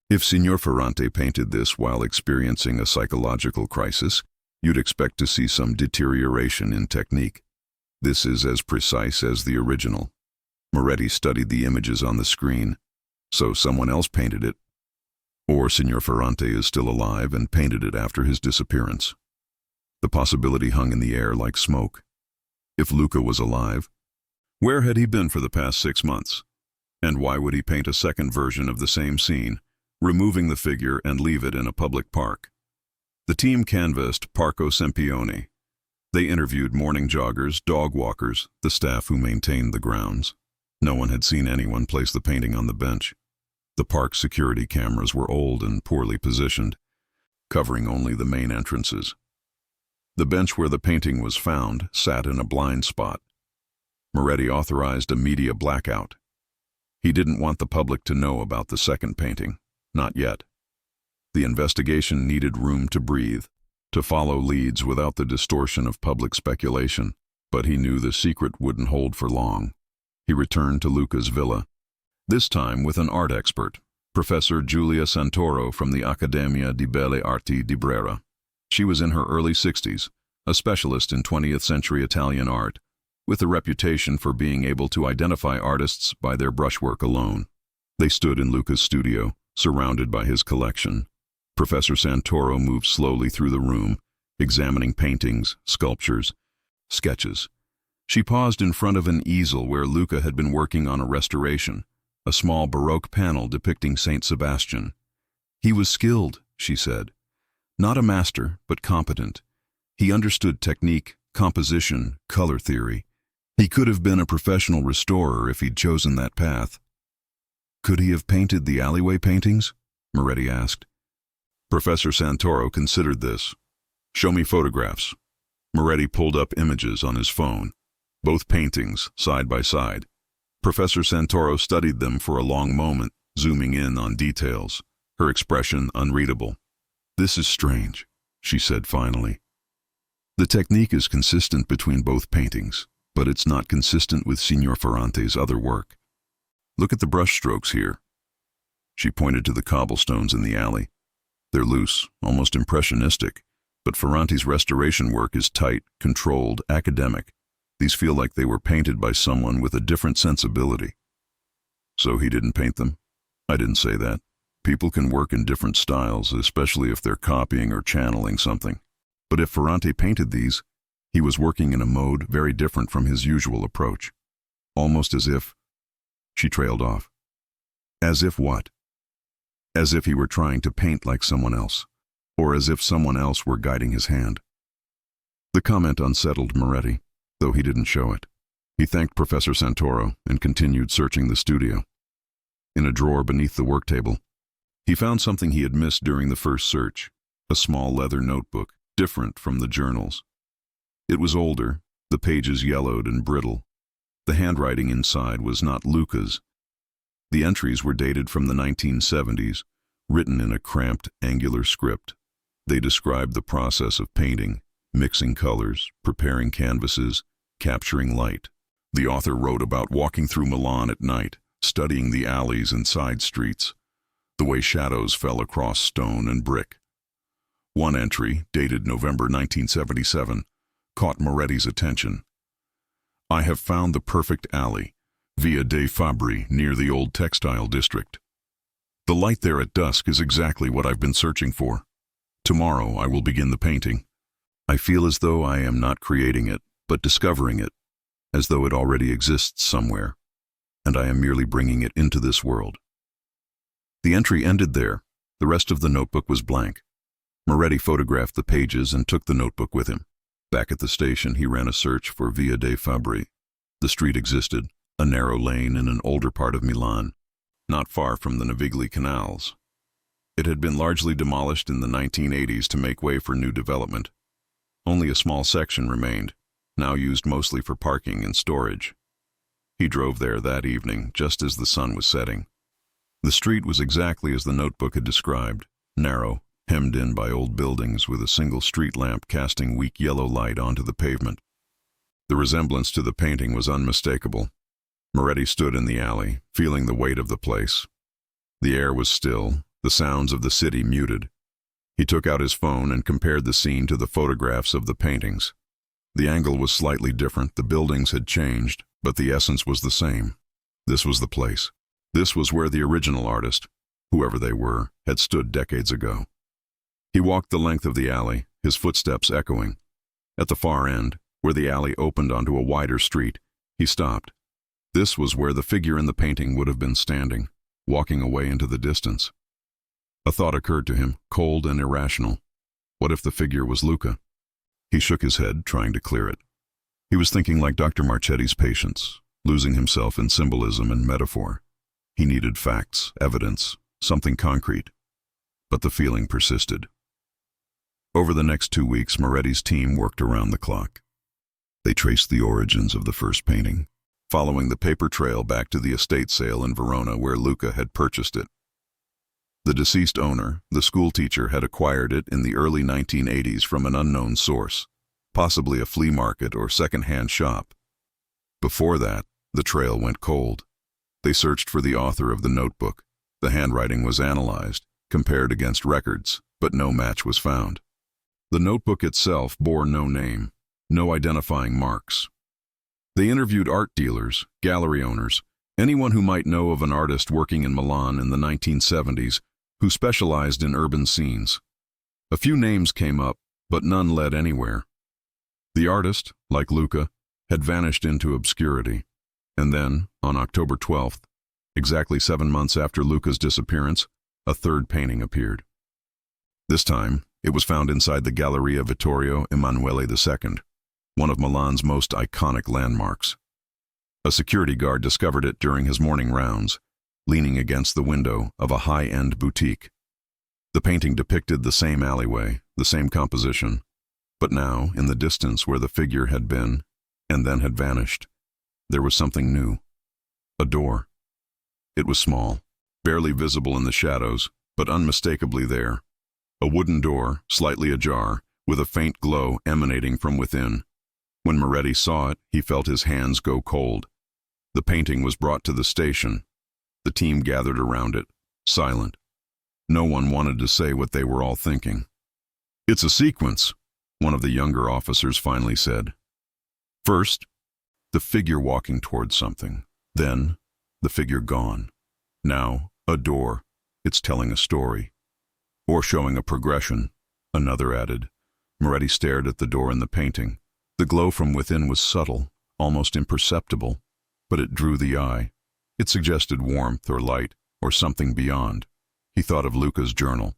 If Signor Ferrante painted this while experiencing a psychological crisis, you'd expect to see some deterioration in technique. This is as precise as the original. Moretti studied the images on the screen. So someone else painted it. Or Signor Ferrante is still alive and painted it after his disappearance. The possibility hung in the air like smoke. If Luca was alive, where had he been for the past 6 months? And why would he paint a second version of the same scene, removing the figure and leave it in a public park? The team canvassed Parco Sempione. They interviewed morning joggers, dog walkers, the staff who maintained the grounds. No one had seen anyone place the painting on the bench. The park security cameras were old and poorly positioned, covering only the main entrances. The bench where the painting was found sat in a blind spot. Moretti authorized a media blackout. He didn't want the public to know about the second painting, not yet. The investigation needed room to breathe, to follow leads without the distortion of public speculation, but he knew the secret wouldn't hold for long. He returned to Luca's villa, this time with an art expert, Professor Giulia Santoro from the Accademia di Belle Arti di Brera. She was in her early 60s, a specialist in 20th century Italian art, with a reputation for being able to identify artists by their brushwork alone. They stood in Luca's studio, surrounded by his collection. Professor Santoro moved slowly through the room, examining paintings, sculptures, sketches. She paused in front of an easel where Luca had been working on a restoration, a small Baroque panel depicting Saint Sebastian. He was skilled, she said. Not a master, but competent. He understood technique, composition, color theory. He could have been a professional restorer if he'd chosen that path. Could he have painted the alleyway paintings? Moretti asked. Professor Santoro considered this. Show me photographs. Moretti pulled up images on his phone, both paintings side by side. Professor Santoro studied them for a long moment, zooming in on details, her expression unreadable. This is strange, she said finally. The technique is consistent between both paintings, but it's not consistent with Signor Ferrante's other work. Look at the brush strokes here. She pointed to the cobblestones in the alley. They're loose, almost impressionistic, but Ferrante's restoration work is tight, controlled, academic. These feel like they were painted by someone with a different sensibility. So he didn't paint them? I didn't say that. People can work in different styles, especially if they're copying or channeling something. But if Ferrante painted these, he was working in a mode very different from his usual approach. Almost as if... She trailed off. As if what? As if he were trying to paint like someone else, or as if someone else were guiding his hand. The comment unsettled Moretti, though he didn't show it. He thanked Professor Santoro and continued searching the studio. In a drawer beneath the work table, he found something he had missed during the first search, a small leather notebook, different from the journals. It was older, the pages yellowed and brittle. The handwriting inside was not Luca's. The entries were dated from the 1970s, written in a cramped, angular script. They described the process of painting, mixing colors, preparing canvases, capturing light. The author wrote about walking through Milan at night, studying the alleys and side streets, the way shadows fell across stone and brick. One entry, dated November 1977, caught Moretti's attention. I have found the perfect alley, Via dei Fabbri, near the old textile district. The light there at dusk is exactly what I've been searching for. Tomorrow I will begin the painting. I feel as though I am not creating it, but discovering it, as though it already exists somewhere, and I am merely bringing it into this world. The entry ended there. The rest of the notebook was blank. Moretti photographed the pages and took the notebook with him. Back at the station, he ran a search for Via dei Fabbri. The street existed, a narrow lane in an older part of Milan, not far from the Navigli canals. It had been largely demolished in the 1980s to make way for new development. Only a small section remained, now used mostly for parking and storage. He drove there that evening, just as the sun was setting. The street was exactly as the notebook had described, narrow, hemmed in by old buildings with a single street lamp casting weak yellow light onto the pavement. The resemblance to the painting was unmistakable. Moretti stood in the alley, feeling the weight of the place. The air was still, the sounds of the city muted. He took out his phone and compared the scene to the photographs of the paintings. The angle was slightly different, the buildings had changed, but the essence was the same. This was the place. This was where the original artist, whoever they were, had stood decades ago. He walked the length of the alley, his footsteps echoing. At the far end, where the alley opened onto a wider street, he stopped. This was where the figure in the painting would have been standing, walking away into the distance. A thought occurred to him, cold and irrational. What if the figure was Luca? He shook his head, trying to clear it. He was thinking like Dr. Marchetti's patients, losing himself in symbolism and metaphor. He needed facts, evidence, something concrete. But the feeling persisted. Over the next 2 weeks, Moretti's team worked around the clock. They traced the origins of the first painting, following the paper trail back to the estate sale in Verona where Luca had purchased it. The deceased owner, the schoolteacher, had acquired it in the early 1980s from an unknown source, possibly a flea market or second-hand shop. Before that, the trail went cold. They searched for the author of the notebook. The handwriting was analyzed, compared against records, but no match was found. The notebook itself bore no name, no identifying marks. They interviewed art dealers, gallery owners, anyone who might know of an artist working in Milan in the 1970s who specialized in urban scenes. A few names came up, but none led anywhere. The artist, like Luca, had vanished into obscurity. And then, on October 12th, exactly 7 months after Luca's disappearance, a third painting appeared. This time, it was found inside the Galleria Vittorio Emanuele II, one of Milan's most iconic landmarks. A security guard discovered it during his morning rounds, leaning against the window of a high-end boutique. The painting depicted the same alleyway, the same composition, but now, in the distance where the figure had been, and then had vanished, there was something new. A door. It was small, barely visible in the shadows, but unmistakably there. A wooden door, slightly ajar, with a faint glow emanating from within. When Moretti saw it, he felt his hands go cold. The painting was brought to the station. The team gathered around it, silent. No one wanted to say what they were all thinking. "It's a sequence," one of the younger officers finally said. First, the figure walking towards something. Then, the figure gone. Now, a door. It's telling a story. Or showing a progression, another added. Moretti stared at the door in the painting. The glow from within was subtle, almost imperceptible, but it drew the eye. It suggested warmth or light, or something beyond. He thought of Luca's journal.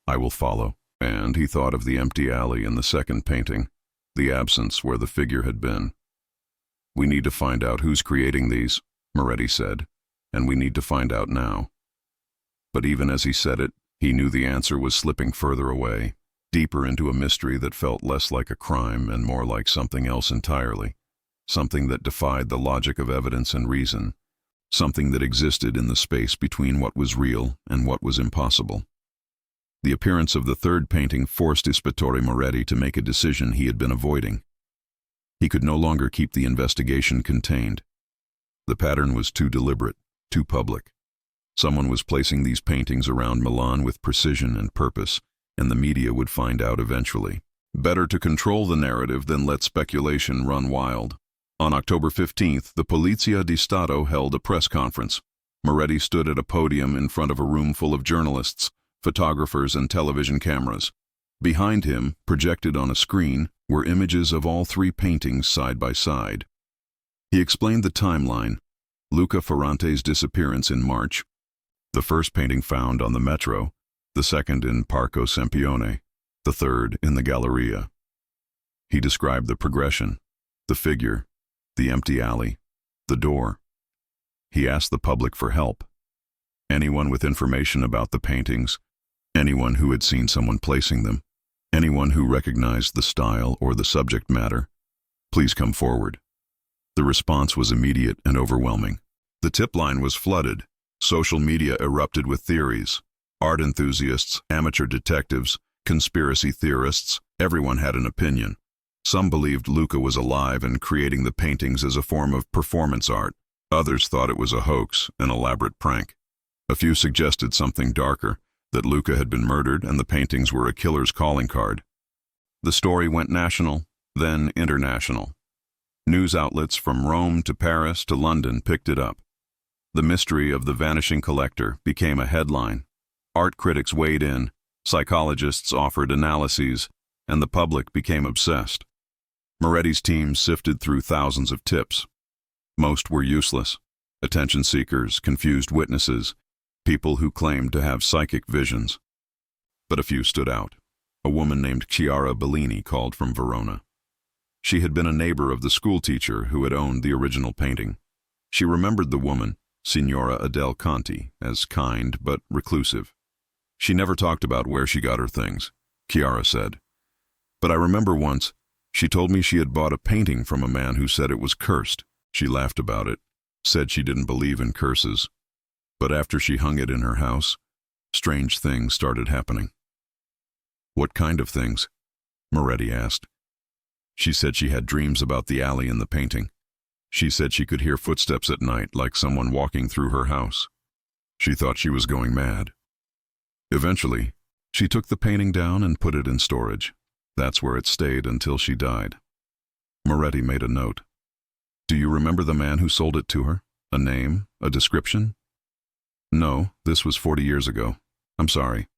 "I will follow." And he thought of the empty alley in the second painting, the absence where the figure had been. "We need to find out who's creating these," Moretti said, "and we need to find out now." But even as he said it, he knew the answer was slipping further away, deeper into a mystery that felt less like a crime and more like something else entirely, something that defied the logic of evidence and reason, something that existed in the space between what was real and what was impossible. The appearance of the third painting forced Ispettore Moretti to make a decision he had been avoiding. He could no longer keep the investigation contained. The pattern was too deliberate, too public. Someone was placing these paintings around Milan with precision and purpose, and the media would find out eventually. Better to control the narrative than let speculation run wild. On October 15th, the Polizia di Stato held a press conference. Moretti stood at a podium in front of a room full of journalists, photographers, and television cameras. Behind him, projected on a screen, were images of all three paintings side by side. He explained the timeline: Luca Ferrante's disappearance in March, the first painting found on the metro, the second in Parco Sempione, the third in the Galleria. He described the progression, the figure, the empty alley, the door. He asked the public for help. Anyone with information about the paintings, anyone who had seen someone placing them, Anyone who recognized the style or the subject matter, please come forward. The response was immediate and overwhelming. The tip line was flooded. Social media erupted with theories. Art enthusiasts, amateur detectives, conspiracy theorists, everyone had an opinion. Some believed Luca was alive and creating the paintings as a form of performance art. Others thought it was a hoax, an elaborate prank. A few suggested something darker, that Luca had been murdered and the paintings were a killer's calling card. The story went national, then international. News outlets from Rome to Paris to London picked it up. The mystery of the vanishing collector became a headline. Art critics weighed in, psychologists offered analyses, and the public became obsessed. Moretti's team sifted through thousands of tips. Most were useless. Attention seekers, confused witnesses, people who claimed to have psychic visions. But a few stood out. A woman named Chiara Bellini called from Verona. She had been a neighbor of the schoolteacher who had owned the original painting. She remembered the woman, Signora Adele Conti, as kind but reclusive. She never talked about where she got her things, Chiara said. But I remember once, she told me she had bought a painting from a man who said it was cursed. She laughed about it, said she didn't believe in curses. But after she hung it in her house, strange things started happening. What kind of things? Moretti asked. She said she had dreams about the alley in the painting. She said she could hear footsteps at night like someone walking through her house. She thought she was going mad. Eventually, she took the painting down and put it in storage. That's where it stayed until she died. Moretti made a note. Do you remember the man who sold it to her? A name? A description? No, this was 40 years ago. I'm sorry.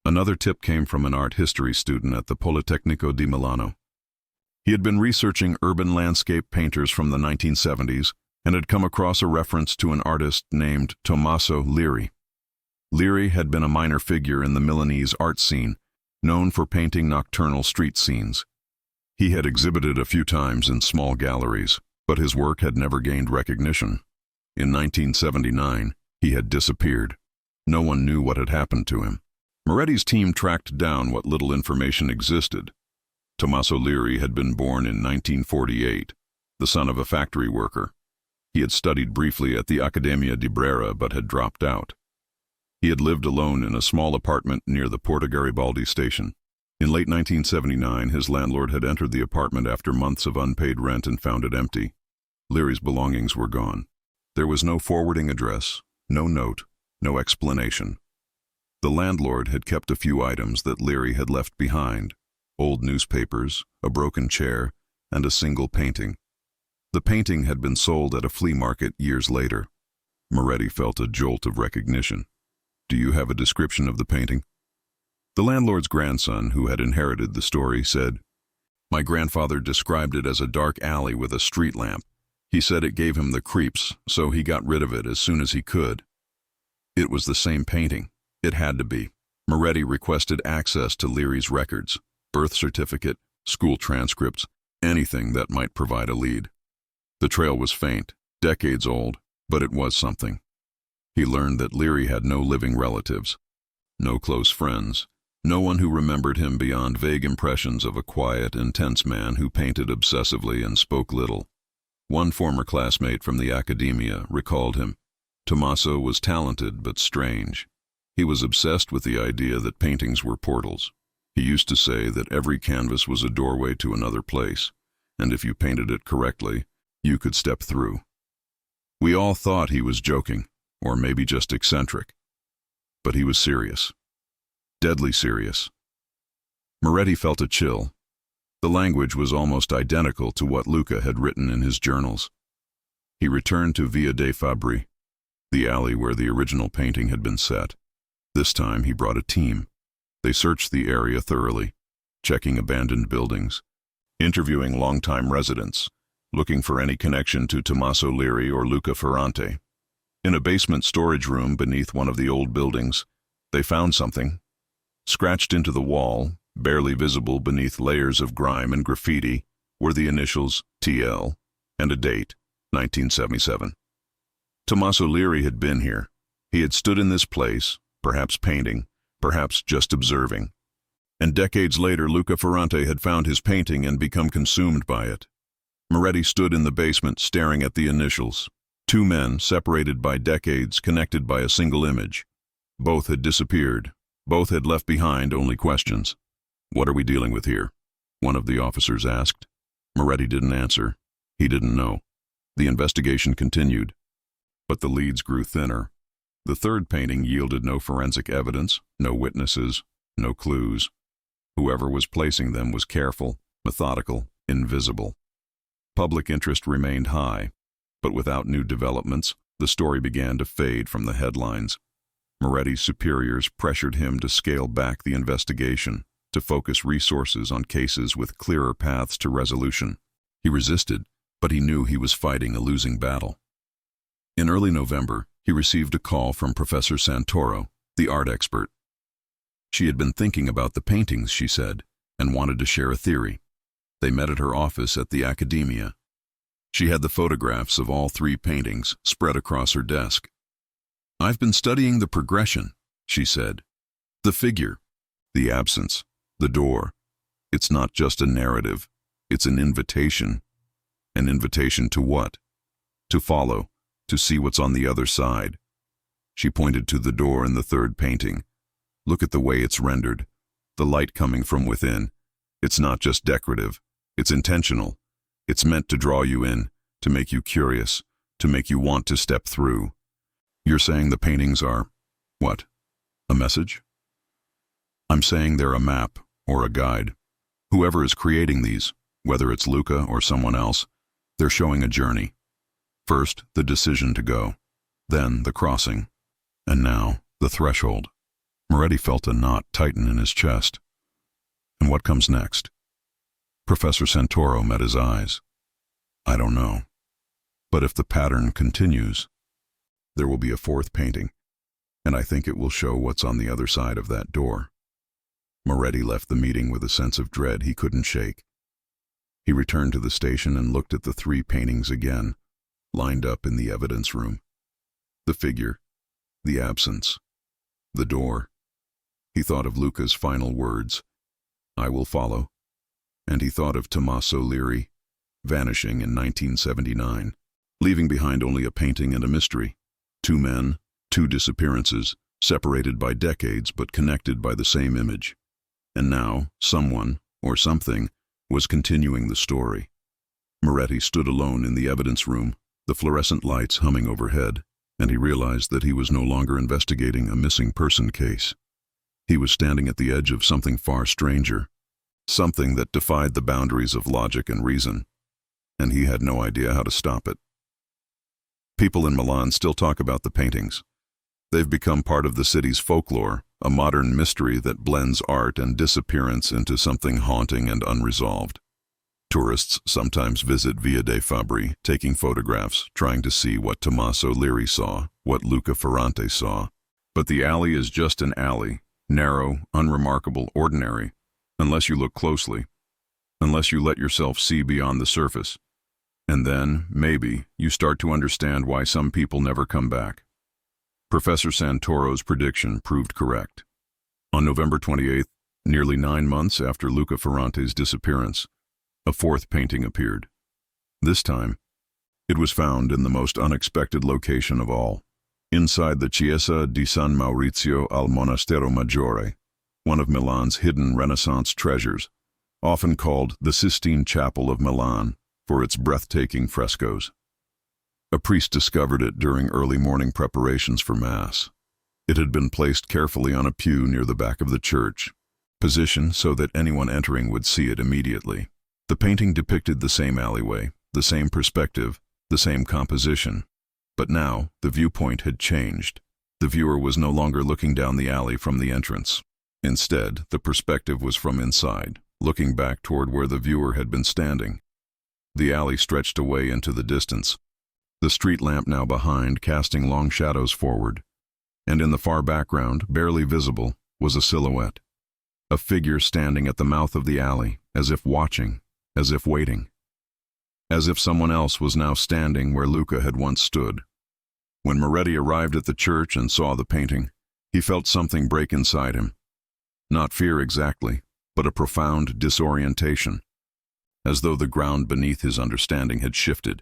Another tip came from an art history student at the Politecnico di Milano. He had been researching urban landscape painters from the 1970s and had come across a reference to an artist named Tommaso Liri. Liri had been a minor figure in the Milanese art scene, known for painting nocturnal street scenes. He had exhibited a few times in small galleries, but his work had never gained recognition. In 1979, he had disappeared. No one knew what had happened to him. Moretti's team tracked down what little information existed. Tommaso Liri had been born in 1948, the son of a factory worker. He had studied briefly at the Accademia di Brera but had dropped out. He had lived alone in a small apartment near the Porta Garibaldi station. In late 1979, his landlord had entered the apartment after months of unpaid rent and found it empty. Liri's belongings were gone. There was no forwarding address, no note, no explanation. The landlord had kept a few items that Liri had left behind: old newspapers, a broken chair, and a single painting. The painting had been sold at a flea market years later. Moretti felt a jolt of recognition. Do you have a description of the painting? The landlord's grandson, who had inherited the story, said, My grandfather described it as a dark alley with a street lamp. He said it gave him the creeps, so he got rid of it as soon as he could. It was the same painting. It had to be. Moretti requested access to Liri's records, birth certificate, school transcripts, anything that might provide a lead. The trail was faint, decades old, but it was something. He learned that Liri had no living relatives, no close friends, no one who remembered him beyond vague impressions of a quiet, intense man who painted obsessively and spoke little. One former classmate from the Accademia recalled him. Tommaso was talented but strange. He was obsessed with the idea that paintings were portals. He used to say that every canvas was a doorway to another place, and if you painted it correctly, you could step through. We all thought he was joking, or maybe just eccentric. But he was serious. Deadly serious. Moretti felt a chill. The language was almost identical to what Luca had written in his journals. He returned to Via dei Fabbri, the alley where the original painting had been set. This time he brought a team. They searched the area thoroughly, checking abandoned buildings, interviewing longtime residents, looking for any connection to Tommaso Liri or Luca Ferrante. In a basement storage room beneath one of the old buildings, they found something. Scratched into the wall, barely visible beneath layers of grime and graffiti, were the initials TL and a date, 1977. Tommaso Liri had been here. He had stood in this place, perhaps painting, perhaps just observing. And decades later, Luca Ferrante had found his painting and become consumed by it. Moretti stood in the basement, staring at the initials. Two men, separated by decades, connected by a single image. Both had disappeared. Both had left behind only questions. "What are we dealing with here?" one of the officers asked. Moretti didn't answer. He didn't know. The investigation continued, but the leads grew thinner. The third painting yielded no forensic evidence, no witnesses, no clues. Whoever was placing them was careful, methodical, invisible. Public interest remained high, but without new developments, the story began to fade from the headlines. Moretti's superiors pressured him to scale back the investigation, to focus resources on cases with clearer paths to resolution. He resisted, but he knew he was fighting a losing battle. In early November, he received a call from Professor Santoro, the art expert. She had been thinking about the paintings, she said, and wanted to share a theory. They met at her office at the Accademia. She had the photographs of all three paintings spread across her desk. "I've been studying the progression," she said. "The figure, the absence, the door. It's not just a narrative. It's an invitation. An invitation to what? To follow, to see what's on the other side." She pointed to the door in the third painting. "Look at the way it's rendered. The light coming from within. It's not just decorative. It's intentional. It's meant to draw you in, to make you curious, to make you want to step through." "You're saying the paintings are, what? A message?" "I'm saying they're a map, or a guide. Whoever is creating these, whether it's Luca or someone else, they're showing a journey. First, the decision to go. Then, the crossing. And now, the threshold." Moretti felt a knot tighten in his chest. "And what comes next?" Professor Santoro met his eyes. "I don't know. But if the pattern continues, there will be a fourth painting, and I think it will show what's on the other side of that door." Moretti left the meeting with a sense of dread he couldn't shake. He returned to the station and looked at the three paintings again, lined up in the evidence room. The figure, the absence, the door. He thought of Luca's final words, "I will follow." And he thought of Tommaso Leary, vanishing in 1979, leaving behind only a painting and a mystery. Two men, two disappearances, separated by decades but connected by the same image. And now, someone, or something, was continuing the story. Moretti stood alone in the evidence room, the fluorescent lights humming overhead, and he realized that he was no longer investigating a missing person case. He was standing at the edge of something far stranger, something that defied the boundaries of logic and reason, and he had no idea how to stop it. People in Milan still talk about the paintings. They've become part of the city's folklore, a modern mystery that blends art and disappearance into something haunting and unresolved. Tourists sometimes visit Via dei Fabbri, taking photographs, trying to see what Tommaso Leary saw, what Luca Ferrante saw. But the alley is just an alley, narrow, unremarkable, ordinary, unless you look closely, unless you let yourself see beyond the surface. And then, maybe, you start to understand why some people never come back. Professor Santoro's prediction proved correct. On November 28th, nearly 9 months after Luca Ferrante's disappearance, a fourth painting appeared. This time, it was found in the most unexpected location of all, inside the Chiesa di San Maurizio al Monastero Maggiore, one of Milan's hidden Renaissance treasures, often called the Sistine Chapel of Milan for its breathtaking frescoes. A priest discovered it during early morning preparations for Mass. It had been placed carefully on a pew near the back of the church, positioned so that anyone entering would see it immediately. The painting depicted the same alleyway, the same perspective, the same composition. But now, the viewpoint had changed. The viewer was no longer looking down the alley from the entrance. Instead, the perspective was from inside, looking back toward where the viewer had been standing. The alley stretched away into the distance, the street lamp now behind casting long shadows forward, and in the far background, barely visible, was a silhouette. A figure standing at the mouth of the alley, as if watching, as if waiting. As if someone else was now standing where Luca had once stood. When Moretti arrived at the church and saw the painting, he felt something break inside him. Not fear exactly, but a profound disorientation, as though the ground beneath his understanding had shifted.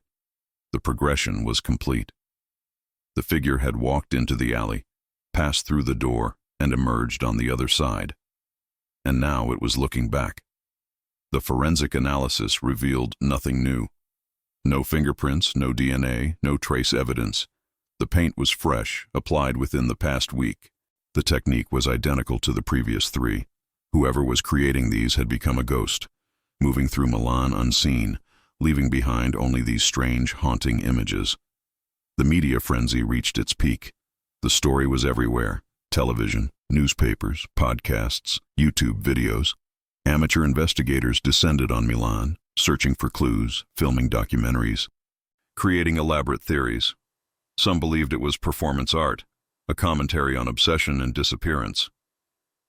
The progression was complete. The figure had walked into the alley, passed through the door, and emerged on the other side. And now it was looking back. The forensic analysis revealed nothing new. No fingerprints, no DNA, no trace evidence. The paint was fresh, applied within the past week. The technique was identical to the previous three. Whoever was creating these had become a ghost, moving through Milan unseen, leaving behind only these strange, haunting images. The media frenzy reached its peak. The story was everywhere: television, newspapers, podcasts, YouTube videos. Amateur investigators descended on Milan, searching for clues, filming documentaries, creating elaborate theories. Some believed it was performance art, a commentary on obsession and disappearance.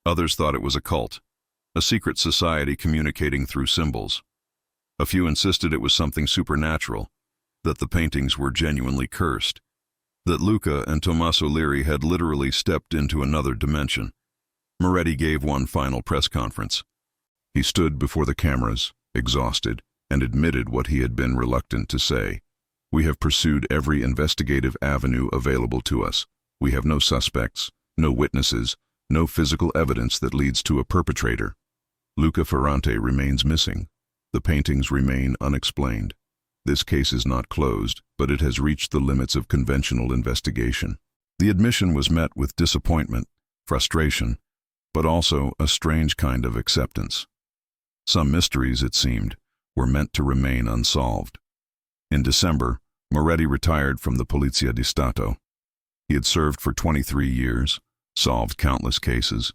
Others thought it was a cult, a secret society communicating through symbols. A few insisted it was something supernatural, that the paintings were genuinely cursed, that Luca and Tommaso Leary had literally stepped into another dimension. Moretti gave one final press conference. He stood before the cameras, exhausted, and admitted what he had been reluctant to say. "We have pursued every investigative avenue available to us. We have no suspects, no witnesses, no physical evidence that leads to a perpetrator. Luca Ferrante remains missing. The paintings remain unexplained. This case is not closed, but it has reached the limits of conventional investigation." The admission was met with disappointment, frustration, but also a strange kind of acceptance. Some mysteries, it seemed, were meant to remain unsolved. In December, Moretti retired from the Polizia di Stato. He had served for 23 years, solved countless cases,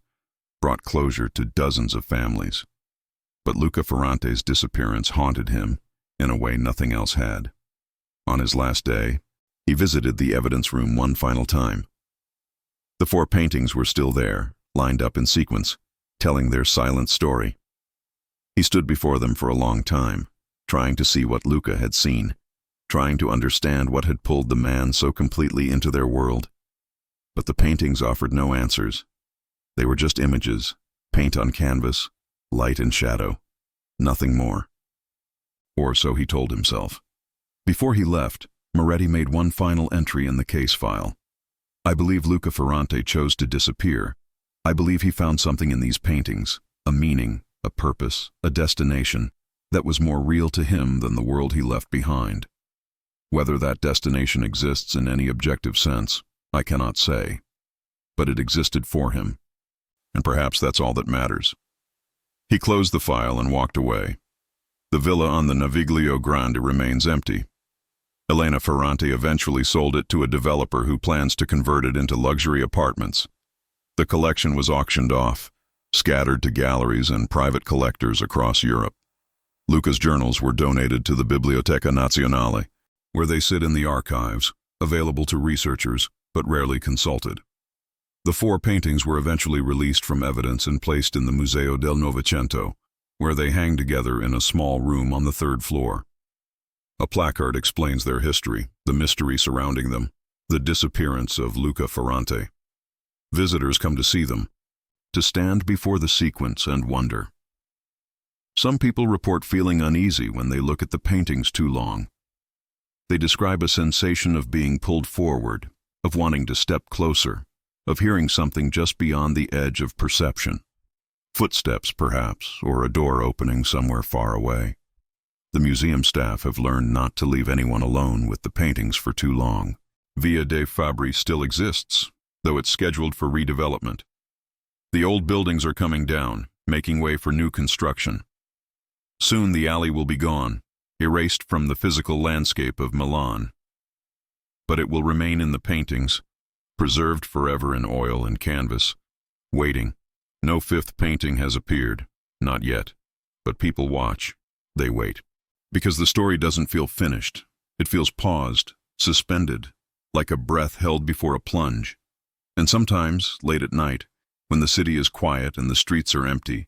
brought closure to dozens of families. But Luca Ferrante's disappearance haunted him in a way nothing else had. On his last day, he visited the evidence room one final time. The 4 paintings were still there, lined up in sequence, telling their silent story. He stood before them for a long time, trying to see what Luca had seen, trying to understand what had pulled the man so completely into their world. But the paintings offered no answers. They were just images, paint on canvas, light and shadow, nothing more. Or so he told himself. Before he left, Moretti made one final entry in the case file. "I believe Luca Ferrante chose to disappear. I believe he found something in these paintings, a meaning, a purpose, a destination, that was more real to him than the world he left behind. Whether that destination exists in any objective sense, I cannot say. But it existed for him, and perhaps that's all that matters." He closed the file and walked away. The villa on the Naviglio Grande remains empty. Elena Ferrante eventually sold it to a developer who plans to convert it into luxury apartments. The collection was auctioned off, scattered to galleries and private collectors across Europe. Luca's journals were donated to the Biblioteca Nazionale, where they sit in the archives, available to researchers, but rarely consulted. The 4 paintings were eventually released from evidence and placed in the Museo del Novecento, where they hang together in a small room on the 3rd floor. A placard explains their history, the mystery surrounding them, the disappearance of Luca Ferrante. Visitors come to see them, to stand before the sequence and wonder. Some people report feeling uneasy when they look at the paintings too long. They describe a sensation of being pulled forward, of wanting to step closer, of hearing something just beyond the edge of perception. Footsteps, perhaps, or a door opening somewhere far away. The museum staff have learned not to leave anyone alone with the paintings for too long. Via dei Fabbri still exists, though it's scheduled for redevelopment. The old buildings are coming down, making way for new construction. Soon the alley will be gone, erased from the physical landscape of Milan. But it will remain in the paintings, preserved forever in oil and canvas, waiting. No 5th painting has appeared, not yet, but people watch, they wait. Because the story doesn't feel finished, it feels paused, suspended, like a breath held before a plunge. And sometimes, late at night, when the city is quiet and the streets are empty,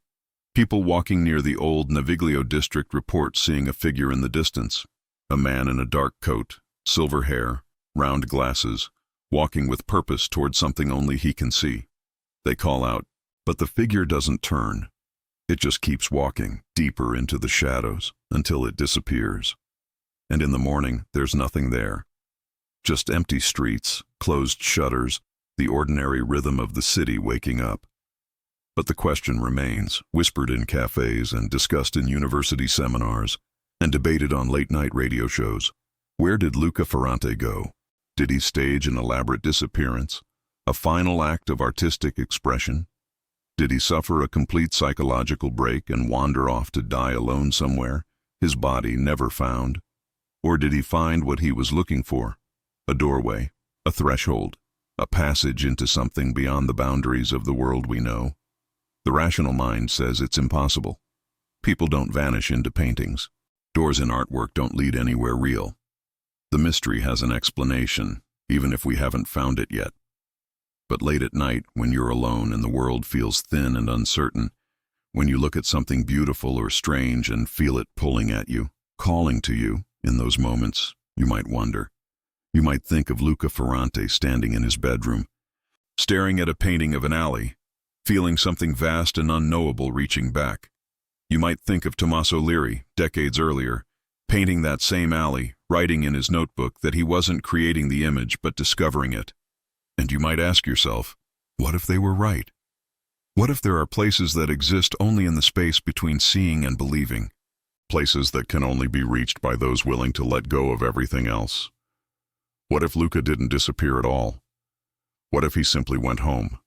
people walking near the old Naviglio district report seeing a figure in the distance, a man in a dark coat, silver hair, round glasses, walking with purpose toward something only he can see. They call out, but the figure doesn't turn. It just keeps walking deeper into the shadows until it disappears. And in the morning, there's nothing there. Just empty streets, closed shutters, the ordinary rhythm of the city waking up. But the question remains, whispered in cafes and discussed in university seminars, and debated on late-night radio shows. Where did Luca Ferrante go? Did he stage an elaborate disappearance? A final act of artistic expression? Did he suffer a complete psychological break and wander off to die alone somewhere, his body never found? Or did he find what he was looking for? A doorway, a threshold, a passage into something beyond the boundaries of the world we know? The rational mind says it's impossible. People don't vanish into paintings. Doors in artwork don't lead anywhere real. The mystery has an explanation, even if we haven't found it yet. But late at night, when you're alone and the world feels thin and uncertain, when you look at something beautiful or strange and feel it pulling at you, calling to you, in those moments, you might wonder. You might think of Luca Ferrante standing in his bedroom, staring at a painting of an alley, feeling something vast and unknowable reaching back. You might think of Tommaso Leary, decades earlier, painting that same alley, writing in his notebook that he wasn't creating the image but discovering it. And you might ask yourself, what if they were right? What if there are places that exist only in the space between seeing and believing? Places that can only be reached by those willing to let go of everything else? What if Luca didn't disappear at all? What if he simply went home?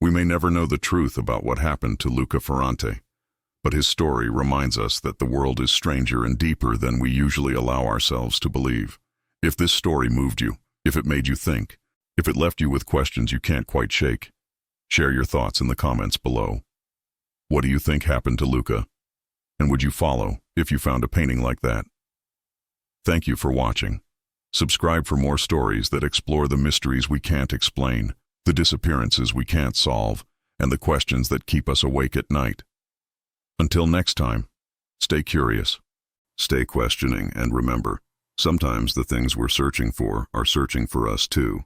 We may never know the truth about what happened to Luca Ferrante, but his story reminds us that the world is stranger and deeper than we usually allow ourselves to believe. If this story moved you, if it made you think, if it left you with questions you can't quite shake, share your thoughts in the comments below. What do you think happened to Luca? And would you follow if you found a painting like that? Thank you for watching. Subscribe for more stories that explore the mysteries we can't explain, the disappearances we can't solve, and the questions that keep us awake at night. Until next time, stay curious, stay questioning, and remember, sometimes the things we're searching for are searching for us too.